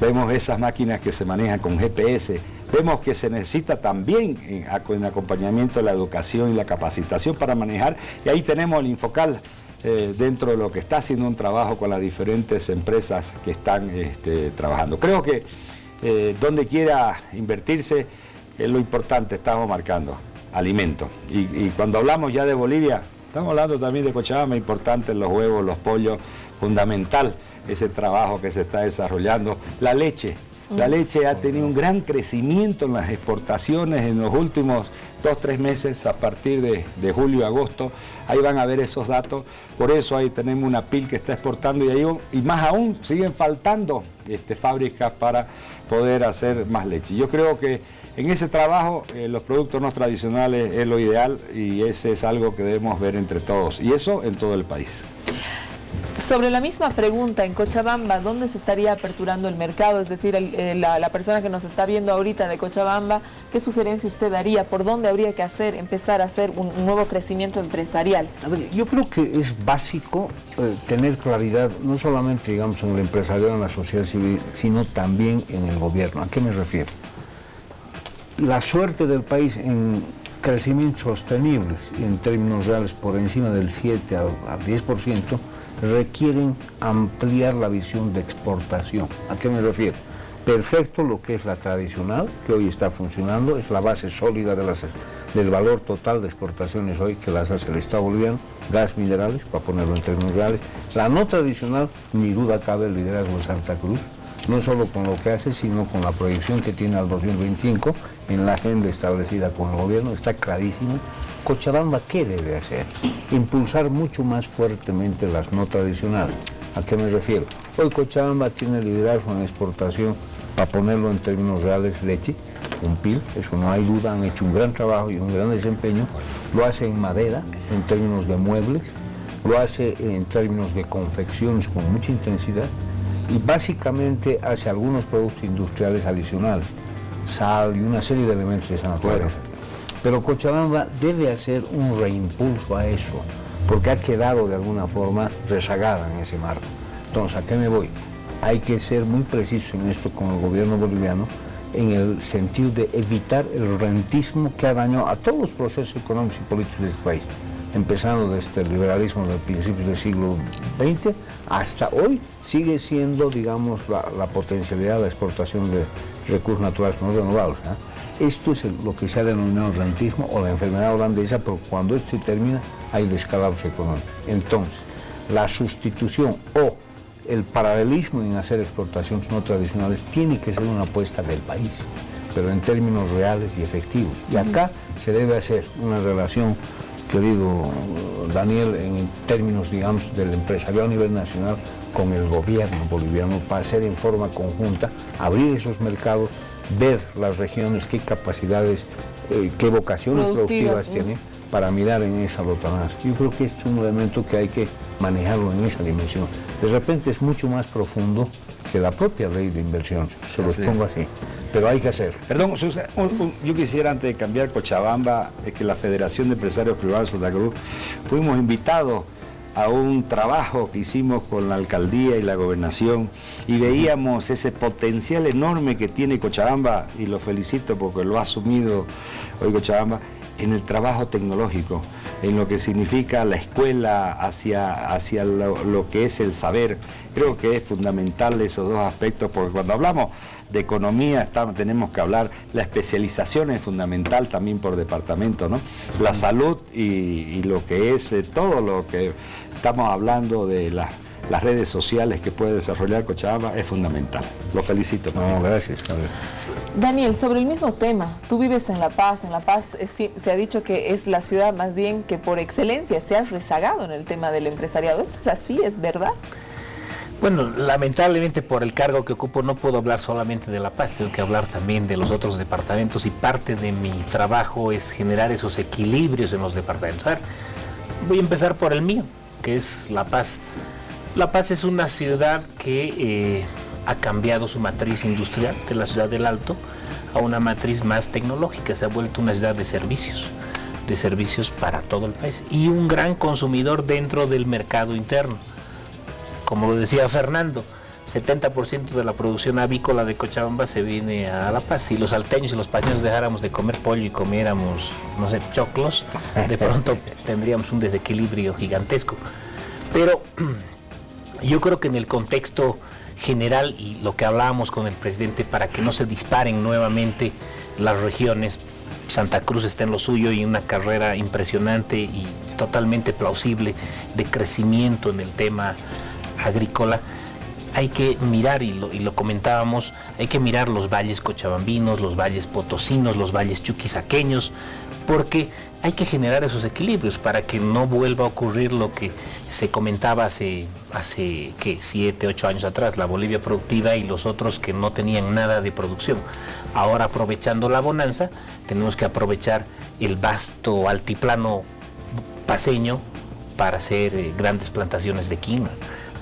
Vemos esas máquinas que se manejan con GPS, vemos que se necesita también en acompañamiento de la educación y la capacitación para manejar, y ahí tenemos el Infocal, dentro de lo que está haciendo un trabajo con las diferentes empresas que están trabajando. Creo que donde quiera invertirse, es lo importante, estamos marcando alimentos. Y cuando hablamos ya de Bolivia, estamos hablando también de Cochabamba, importante los huevos, los pollos, fundamental ese trabajo que se está desarrollando. La leche ha tenido un gran crecimiento en las exportaciones en los últimos 2-3 meses, a partir de julio, agosto. Ahí van a ver esos datos. Por eso ahí tenemos una PIL que está exportando y más aún siguen faltando fábricas para poder hacer más leche. Yo creo que en ese trabajo los productos no tradicionales es lo ideal, y ese es algo que debemos ver entre todos, y eso en todo el país. Sobre la misma pregunta, en Cochabamba, ¿dónde se estaría aperturando el mercado? Es decir, la persona que nos está viendo ahorita de Cochabamba, ¿qué sugerencia usted daría? ¿Por dónde habría que empezar a hacer un nuevo crecimiento empresarial? A ver, yo creo que es básico tener claridad, no solamente, digamos, en el empresariado, en la sociedad civil, sino también en el gobierno. ¿A qué me refiero? La suerte del país en crecimientos sostenibles, en términos reales por encima del 7 al 10%, requieren ampliar la visión de exportación. ¿A qué me refiero? Perfecto lo que es la tradicional, que hoy está funcionando, es la base sólida del valor total de exportaciones hoy que las hace el Estado boliviano, gas, minerales, para ponerlo en términos reales. La no tradicional, ni duda cabe, el liderazgo de Santa Cruz, no solo con lo que hace, sino con la proyección que tiene al 2025 en la agenda establecida con el gobierno, está clarísima. Cochabamba, ¿qué debe hacer? Impulsar mucho más fuertemente las no tradicionales. ¿A qué me refiero? Hoy Cochabamba tiene liderazgo en exportación, para ponerlo en términos reales, leche, un PIL, eso no hay duda, han hecho un gran trabajo y un gran desempeño. Lo hace en madera, en términos de muebles, lo hace en términos de confecciones con mucha intensidad, y básicamente hace algunos productos industriales adicionales, sal y una serie de elementos de esa naturaleza. Pero Cochabamba debe hacer un reimpulso a eso, porque ha quedado de alguna forma rezagada en ese marco. Entonces, ¿a qué me voy? Hay que ser muy preciso en esto con el gobierno boliviano, en el sentido de evitar el rentismo que ha dañado a todos los procesos económicos y políticos de este país, empezando desde el liberalismo de principios del siglo XX hasta hoy. Sigue siendo, digamos, la potencialidad de la exportación de recursos naturales no renovables. Esto es lo que se ha denominado rentismo o la enfermedad holandesa, pero cuando esto termina hay descalabros económicos. Entonces, la sustitución o el paralelismo en hacer exportaciones no tradicionales tiene que ser una apuesta del país, pero en términos reales y efectivos. Y acá se debe hacer una relación, querido Daniel, en términos, digamos, del empresariado a nivel nacional con el gobierno boliviano, para hacer en forma conjunta, abrir esos mercados, ver las regiones, qué capacidades, qué vocaciones productivas tienen, para mirar en esa lotanaz. Yo creo que este es un elemento que hay que manejarlo en esa dimensión. De repente es mucho más profundo que la propia ley de inversión, se los pongo así, pero hay que hacerlo. Perdón, yo quisiera, antes de cambiar Cochabamba, que la Federación de Empresarios Privados de Santa Cruz, fuimos invitados a un trabajo que hicimos con la alcaldía y la gobernación, y veíamos ese potencial enorme que tiene Cochabamba, y lo felicito porque lo ha asumido hoy Cochabamba, en el trabajo tecnológico, en lo que significa la escuela hacia lo que es el saber. Creo que es fundamental esos dos aspectos, porque cuando hablamos de economía tenemos que hablar, la especialización es fundamental también por departamento, ¿no? La salud y lo que es todo lo que estamos hablando de las redes sociales que puede desarrollar Cochabamba es fundamental. Lo felicito. No, gracias, Javier. Daniel, sobre el mismo tema, tú vives en La Paz se ha dicho que es la ciudad más bien que por excelencia se ha rezagado en el tema del empresariado. ¿Esto es así? ¿Es verdad? Bueno, lamentablemente por el cargo que ocupo no puedo hablar solamente de La Paz, tengo que hablar también de los otros departamentos, y parte de mi trabajo es generar esos equilibrios en los departamentos. A ver, voy a empezar por el mío, que es La Paz. La Paz es una ciudad que ha cambiado su matriz industrial de la ciudad del Alto a una matriz más tecnológica, se ha vuelto una ciudad de servicios para todo el país y un gran consumidor dentro del mercado interno. Como lo decía Fernando, 70% de la producción avícola de Cochabamba se viene a La Paz. Si los salteños y los paseños dejáramos de comer pollo y comiéramos, no sé, choclos, de pronto tendríamos un desequilibrio gigantesco. Pero yo creo que en el contexto general y lo que hablábamos con el presidente, para que no se disparen nuevamente las regiones, Santa Cruz está en lo suyo y una carrera impresionante y totalmente plausible de crecimiento en el tema agrícola. Hay que mirar, y lo comentábamos, hay que mirar los valles cochabambinos, los valles potosinos, los valles chuquisaqueños, porque hay que generar esos equilibrios para que no vuelva a ocurrir lo que se comentaba hace 7, 8 años atrás, la Bolivia productiva y los otros que no tenían nada de producción. Ahora, aprovechando la bonanza, tenemos que aprovechar el vasto altiplano paceño para hacer grandes plantaciones de quinoa.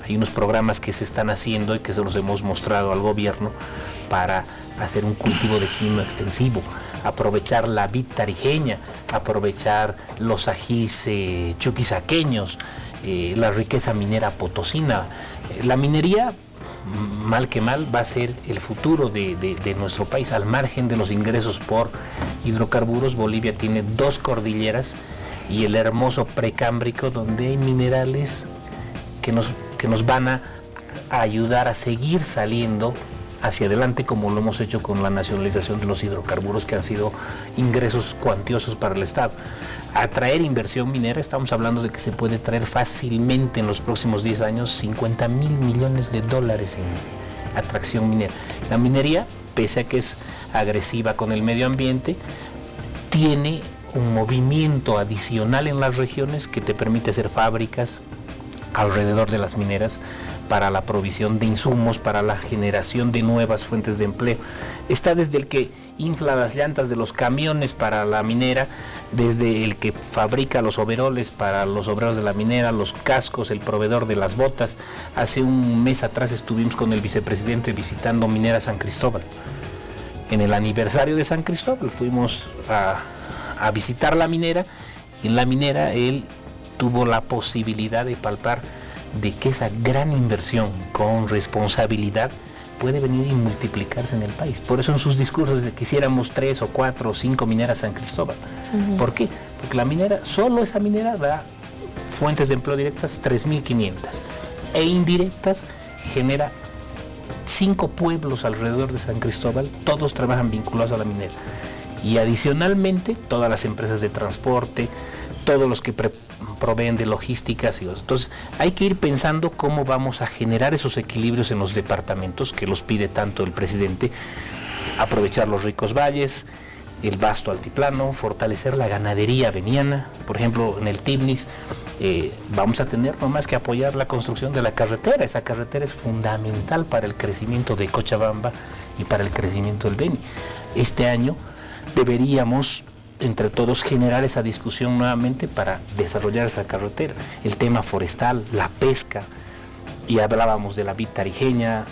Hay unos programas que se están haciendo y que se los hemos mostrado al gobierno para hacer un cultivo de quinoa extensivo, aprovechar la vid tarijeña, aprovechar los ajís chuquisaqueños, la riqueza minera potosina. La minería, mal que mal, va a ser el futuro de nuestro país. Al margen de los ingresos por hidrocarburos, Bolivia tiene 2 cordilleras y el hermoso precámbrico, donde hay minerales que nos van a ayudar a seguir saliendo hacia adelante, como lo hemos hecho con la nacionalización de los hidrocarburos, que han sido ingresos cuantiosos para el Estado. Atraer inversión minera, estamos hablando de que se puede traer fácilmente en los próximos 10 años 50.000 millones de dólares en atracción minera. La minería, pese a que es agresiva con el medio ambiente, tiene un movimiento adicional en las regiones que te permite hacer fábricas alrededor de las mineras para la provisión de insumos, para la generación de nuevas fuentes de empleo. Está desde el que infla las llantas de los camiones para la minera, desde el que fabrica los overoles para los obreros de la minera, los cascos, el proveedor de las botas. Hace un mes atrás estuvimos con el vicepresidente visitando Minera San Cristóbal. En el aniversario de San Cristóbal fuimos a visitar la minera, y en la minera él tuvo la posibilidad de palpar de que esa gran inversión con responsabilidad puede venir y multiplicarse en el país. Por eso en sus discursos quisiéramos 3 o 4 o 5 mineras San Cristóbal. ¿Por qué? Porque la minera, solo esa minera da fuentes de empleo directas 3.500 e indirectas genera 5 pueblos alrededor de San Cristóbal, todos trabajan vinculados a la minera. Y adicionalmente todas las empresas de transporte, todos los que proveen de logísticas. Entonces hay que ir pensando cómo vamos a generar esos equilibrios en los departamentos, que los pide tanto el presidente, aprovechar los ricos valles, el vasto altiplano, fortalecer la ganadería veniana. Por ejemplo, en el Tibnis vamos a tener no más que apoyar la construcción de la carretera. Esa carretera es fundamental para el crecimiento de Cochabamba y para el crecimiento del Beni. Este año deberíamos entre todos generar esa discusión nuevamente para desarrollar esa carretera. El tema forestal, la pesca, y hablábamos de la vid tarijeña,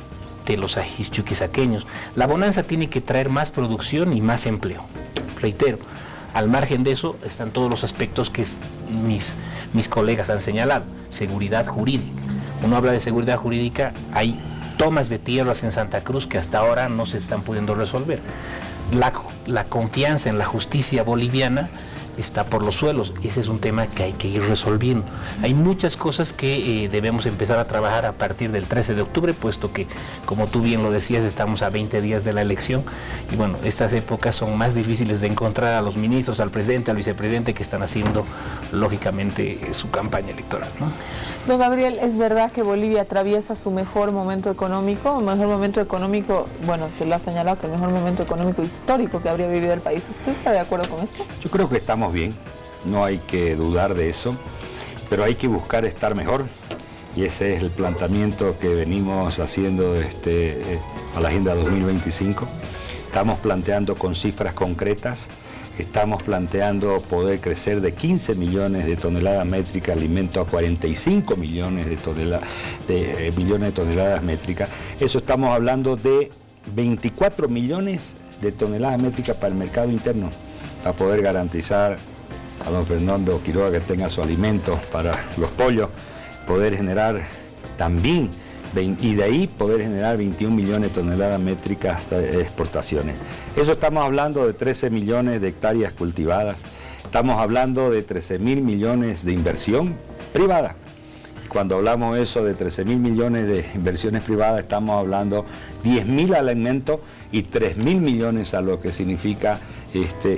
de los ajís chuquisaqueños. La bonanza tiene que traer más producción y más empleo. Reitero, al margen de eso están todos los aspectos que mis colegas han señalado. Seguridad jurídica. Uno habla de seguridad jurídica, hay tomas de tierras en Santa Cruz que hasta ahora no se están pudiendo resolver. La confianza en la justicia boliviana está por los suelos. Ese es un tema que hay que ir resolviendo. Hay muchas cosas que debemos empezar a trabajar a partir del 13 de octubre, puesto que, como tú bien lo decías, estamos a 20 días de la elección y bueno, estas épocas son más difíciles de encontrar a los ministros, al presidente, al vicepresidente, que están haciendo lógicamente su campaña electoral, ¿no? Don Gabriel, ¿es verdad que Bolivia atraviesa su mejor momento económico? Bueno, se lo ha señalado que el mejor momento económico histórico que habría vivido el país. ¿Usted está de acuerdo con esto? Yo creo que estamos bien, no hay que dudar de eso, pero hay que buscar estar mejor, y ese es el planteamiento que venimos haciendo a la Agenda 2025. Estamos planteando con cifras concretas estamos planteando poder crecer de 15 millones de toneladas métricas de alimento a 45 millones de toneladas métricas. Eso estamos hablando de 24 millones de toneladas métricas para el mercado interno, para poder garantizar a don Fernando Quiroga que tenga su alimento para los pollos, poder generar también, y de ahí poder generar 21 millones de toneladas métricas de exportaciones. Eso estamos hablando de 13 millones de hectáreas cultivadas, estamos hablando de 13.000 millones de inversión privada. Cuando hablamos eso de 13.000 millones de inversiones privadas, estamos hablando 10.000 al alimento y 3.000 millones a lo que significa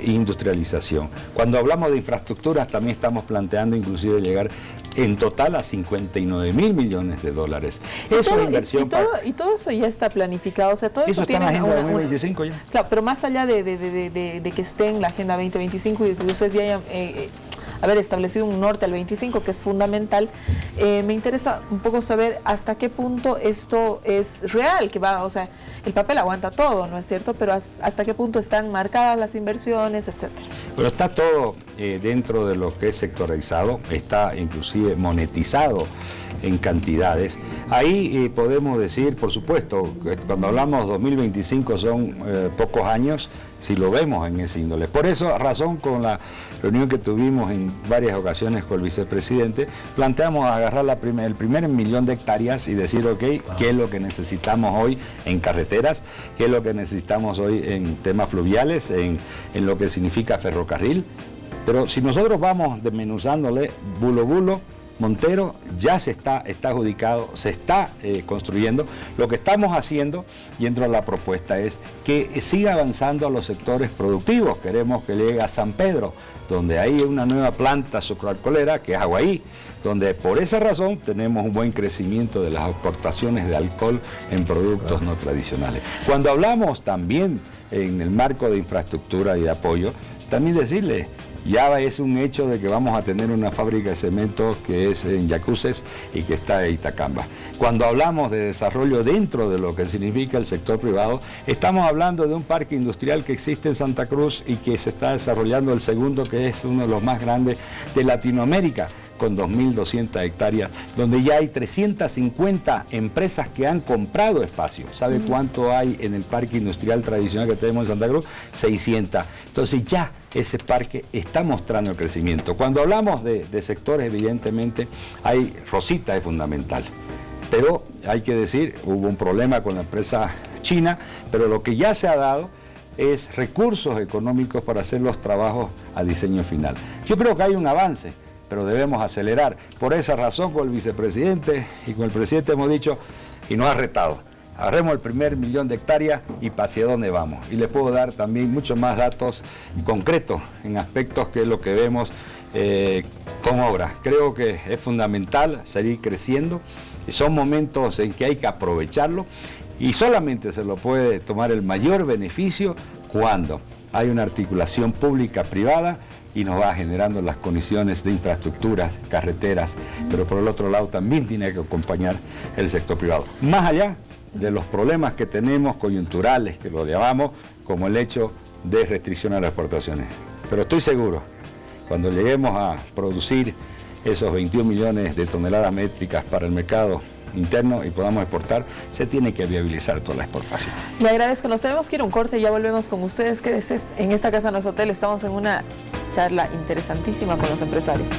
industrialización. Cuando hablamos de infraestructuras, también estamos planteando inclusive llegar en total a 59.000 millones de dólares. Eso es inversión. Y todo eso ya está planificado, o sea, todo eso tiene está en la Agenda 2025 ya. Claro, pero más allá de que esté en la Agenda 2025 y que ustedes ya hayan haber establecido un norte al 25, que es fundamental, me interesa un poco saber hasta qué punto esto es real, que va, o sea, el papel aguanta todo, ¿no es cierto? Pero hasta qué punto están marcadas las inversiones, etcétera. Pero está todo dentro de lo que es sectorizado, está inclusive monetizado en cantidades. Ahí podemos decir, por supuesto, cuando hablamos 2025 son pocos años, si lo vemos en ese índole. Por eso, razón, con la reunión que tuvimos en varias ocasiones con el vicepresidente, planteamos agarrar el primer millón de hectáreas y decir, ok, ¿qué es lo que necesitamos hoy en carreteras? ¿Qué es lo que necesitamos hoy en temas fluviales, en lo que significa ferrocarril? Pero si nosotros vamos desmenuzándole bulo, Montero ya está adjudicado, se está construyendo. Lo que estamos haciendo, y entro a la propuesta, es que siga avanzando a los sectores productivos. Queremos que llegue a San Pedro, donde hay una nueva planta sucroalcoholera, que es Aguaí, donde por esa razón tenemos un buen crecimiento de las exportaciones de alcohol en productos no tradicionales. Cuando hablamos también en el marco de infraestructura y de apoyo, también decirle, ya es un hecho de que vamos a tener una fábrica de cemento que es en Yacuces y que está en Itacamba. Cuando hablamos de desarrollo dentro de lo que significa el sector privado, estamos hablando de un parque industrial que existe en Santa Cruz y que se está desarrollando el segundo, que es uno de los más grandes de Latinoamérica, con 2.200 hectáreas, donde ya hay 350 empresas que han comprado espacio. ¿Sabe cuánto hay en el parque industrial tradicional que tenemos en Santa Cruz? 600. Entonces ya ese parque está mostrando el crecimiento. Cuando hablamos de sectores, evidentemente, Rosita es fundamental. Pero hay que decir, hubo un problema con la empresa china, pero lo que ya se ha dado es recursos económicos para hacer los trabajos a diseño final. Yo creo que hay un avance, pero debemos acelerar. Por esa razón, con el vicepresidente y con el presidente hemos dicho, y nos ha retado, agarremos el primer millón de hectáreas y para hacia dónde vamos. Y les puedo dar también muchos más datos concretos en aspectos que es lo que vemos con obras. Creo que es fundamental seguir creciendo, y son momentos en que hay que aprovecharlo, y solamente se lo puede tomar el mayor beneficio cuando hay una articulación pública-privada y nos va generando las condiciones de infraestructuras, carreteras, pero por el otro lado también tiene que acompañar el sector privado. Más allá de los problemas que tenemos coyunturales, que lo llamamos, como el hecho de restricción a las exportaciones. Pero estoy seguro, cuando lleguemos a producir esos 21 millones de toneladas métricas para el mercado interno y podamos exportar, se tiene que viabilizar toda la exportación. Le agradezco, nos tenemos que ir a un corte y ya volvemos con ustedes. Quédese en esta casa, no es hotel, estamos en una charla interesantísima con los empresarios.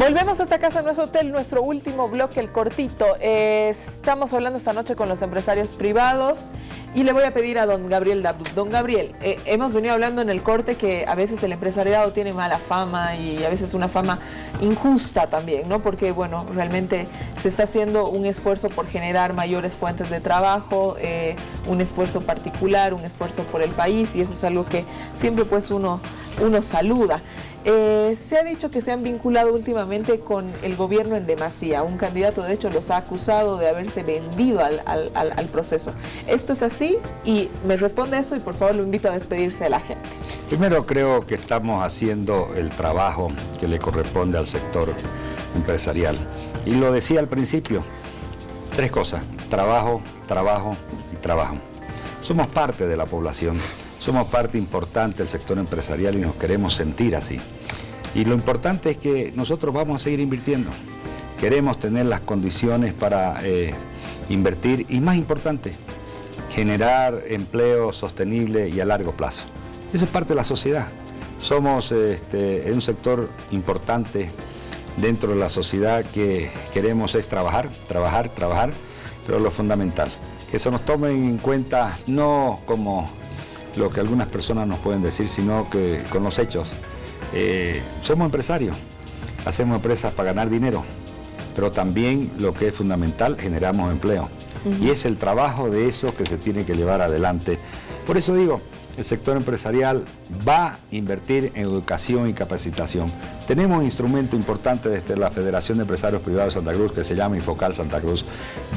Volvemos a esta casa, no es hotel, nuestro último bloque, el cortito. Estamos hablando esta noche con los empresarios privados y le voy a pedir a don Gabriel Dabdut. Don Gabriel, hemos venido hablando en el corte que a veces el empresariado tiene mala fama y a veces una fama injusta también, ¿no? Porque, bueno, realmente se está haciendo un esfuerzo por generar mayores fuentes de trabajo, un esfuerzo particular, un esfuerzo por el país, y eso es algo que siempre pues uno saluda. Se ha dicho que se han vinculado últimamente con el gobierno en demasía. Un candidato, de hecho, los ha acusado de haberse vendido al proceso. ¿Esto es así? Y me responde eso y por favor lo invito a despedirse de la gente. Primero, creo que estamos haciendo el trabajo que le corresponde al sector empresarial. Y lo decía al principio, 3 cosas: trabajo, trabajo y trabajo. Somos parte de la población. Somos parte importante del sector empresarial y nos queremos sentir así. Y lo importante es que nosotros vamos a seguir invirtiendo. Queremos tener las condiciones para invertir y, más importante, generar empleo sostenible y a largo plazo. Eso es parte de la sociedad. Somos un sector importante dentro de la sociedad que queremos es trabajar, trabajar, trabajar, pero lo fundamental, que eso nos tome en cuenta no como lo que algunas personas nos pueden decir, sino que con los hechos. Somos empresarios, hacemos empresas para ganar dinero, pero también lo que es fundamental, generamos empleo. Y es el trabajo de eso que se tiene que llevar adelante. Por eso digo, el sector empresarial va a invertir en educación y capacitación. Tenemos un instrumento importante desde la Federación de Empresarios Privados de Santa Cruz que se llama Infocal Santa Cruz.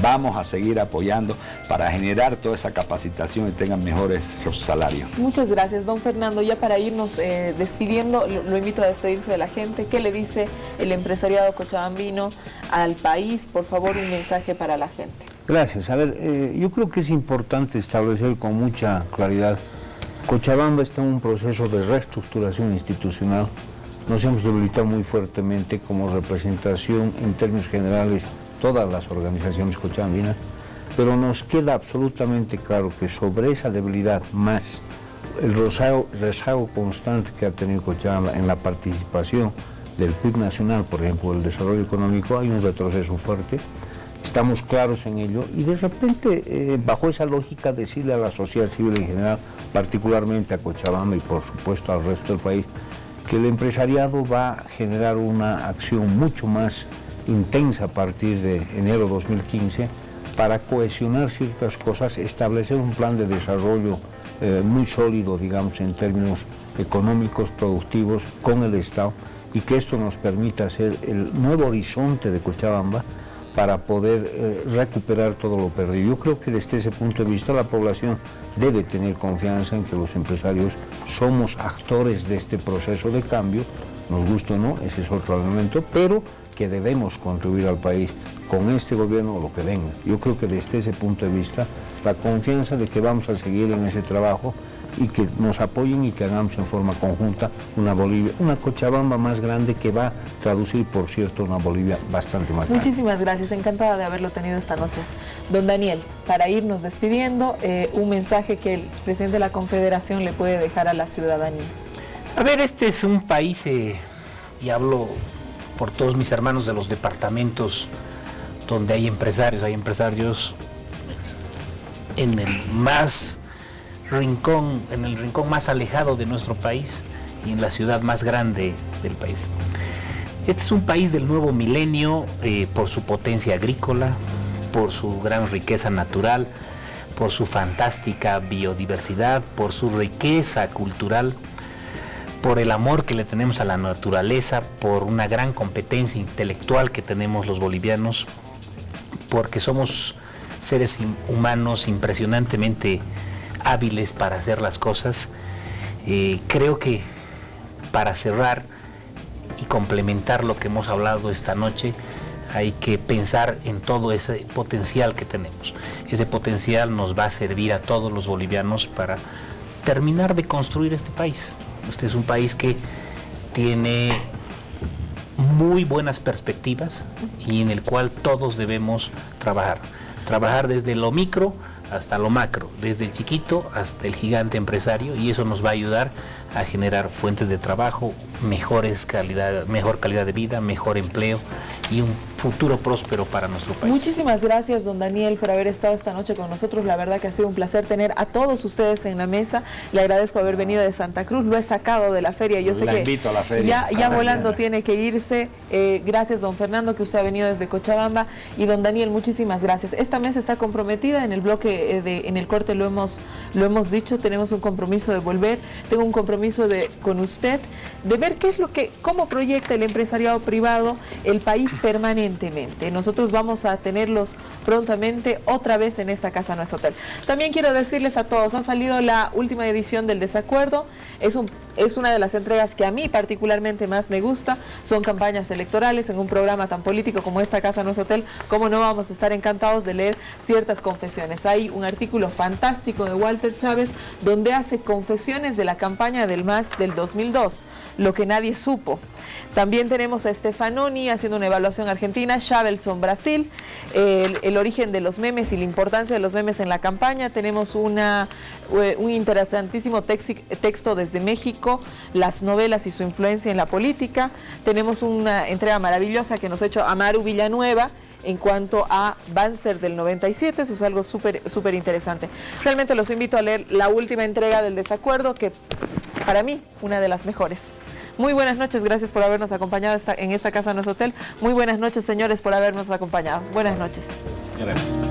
Vamos a seguir apoyando para generar toda esa capacitación y tengan mejores salarios. Muchas gracias, don Fernando. Ya para irnos despidiendo, lo invito a despedirse de la gente. ¿Qué le dice el empresariado cochabambino al país? Por favor, un mensaje para la gente. Gracias. A ver, yo creo que es importante establecer con mucha claridad: Cochabamba está en un proceso de reestructuración institucional. Nos hemos debilitado muy fuertemente como representación en términos generales todas las organizaciones cochabambinas, pero nos queda absolutamente claro que sobre esa debilidad más el rezago constante que ha tenido Cochabamba en la participación del PIB nacional, por ejemplo, el desarrollo económico, hay un retroceso fuerte. Estamos claros en ello y de repente, bajo esa lógica, decirle a la sociedad civil en general, particularmente a Cochabamba y por supuesto al resto del país, que el empresariado va a generar una acción mucho más intensa a partir de enero 2015 para cohesionar ciertas cosas, establecer un plan de desarrollo muy sólido, digamos, en términos económicos, productivos, con el Estado, y que esto nos permita hacer el nuevo horizonte de Cochabamba para poder recuperar todo lo perdido. Yo creo que desde ese punto de vista la población debe tener confianza en que los empresarios somos actores de este proceso de cambio, nos guste o no, ese es otro elemento, pero que debemos contribuir al país con este gobierno o lo que venga. Yo creo que desde ese punto de vista la confianza de que vamos a seguir en ese trabajo y que nos apoyen y que hagamos en forma conjunta una Bolivia, una Cochabamba más grande que va a traducir, por cierto, una Bolivia bastante más grande. Muchísimas gracias, encantada de haberlo tenido esta noche. Don Daniel, para irnos despidiendo, un mensaje que el presidente de la Confederación le puede dejar a la ciudadanía. A ver, este es un país, y hablo por todos mis hermanos de los departamentos donde hay empresarios en el rincón más alejado de nuestro país y en la ciudad más grande del país. Este es un país del nuevo milenio por su potencia agrícola, por su gran riqueza natural, por su fantástica biodiversidad, por su riqueza cultural, por el amor que le tenemos a la naturaleza, por una gran competencia intelectual que tenemos los bolivianos, porque somos seres humanos impresionantemente hábiles para hacer las cosas. Creo que para cerrar y complementar lo que hemos hablado esta noche, hay que pensar en todo ese potencial que tenemos. Ese potencial nos va a servir a todos los bolivianos para terminar de construir este país. Este es un país que tiene muy buenas perspectivas y en el cual todos debemos trabajar desde lo micro hasta lo macro, desde el chiquito hasta el gigante empresario, y eso nos va a ayudar a generar fuentes de trabajo, mejor calidad de vida, mejor empleo y un futuro próspero para nuestro país. Muchísimas gracias, don Daniel, por haber estado esta noche con nosotros. La verdad que ha sido un placer tener a todos ustedes en la mesa. Le agradezco haber venido de Santa Cruz, lo he sacado de la feria. Yo sé que invito a la feria. Ya volando tiene que irse. Gracias, don Fernando, que usted ha venido desde Cochabamba. Y don Daniel, muchísimas gracias. Esta mesa está comprometida, en el bloque, en el corte lo hemos dicho, tenemos un compromiso de volver, tengo un compromiso con usted, de ver cómo proyecta el empresariado privado el país permanentemente. Nosotros vamos a tenerlos prontamente otra vez en esta Casa No es Hotel. También quiero decirles a todos, ha salido la última edición del Desacuerdo, es una de las entregas que a mí particularmente más me gusta, son campañas electorales en un programa tan político como esta Casa No es Hotel. ¿Cómo no vamos a estar encantados de leer ciertas confesiones? Hay un artículo fantástico de Walter Chávez donde hace confesiones de la campaña del MAS del 2002, lo que nadie supo. También tenemos a Stefanoni haciendo una evaluación argentina, Shavelson Brasil, el origen de los memes y la importancia de los memes en la campaña. Tenemos un interesantísimo texto desde México, las novelas y su influencia en la política. Tenemos una entrega maravillosa que nos ha hecho Amaru Villanueva en cuanto a Banzer del 97, eso es algo súper interesante. Realmente los invito a leer la última entrega del Desacuerdo, que para mí, una de las mejores. Muy buenas noches, gracias por habernos acompañado en esta Casa No es Hotel. Muy buenas noches, señores, por habernos acompañado. Buenas noches. Gracias.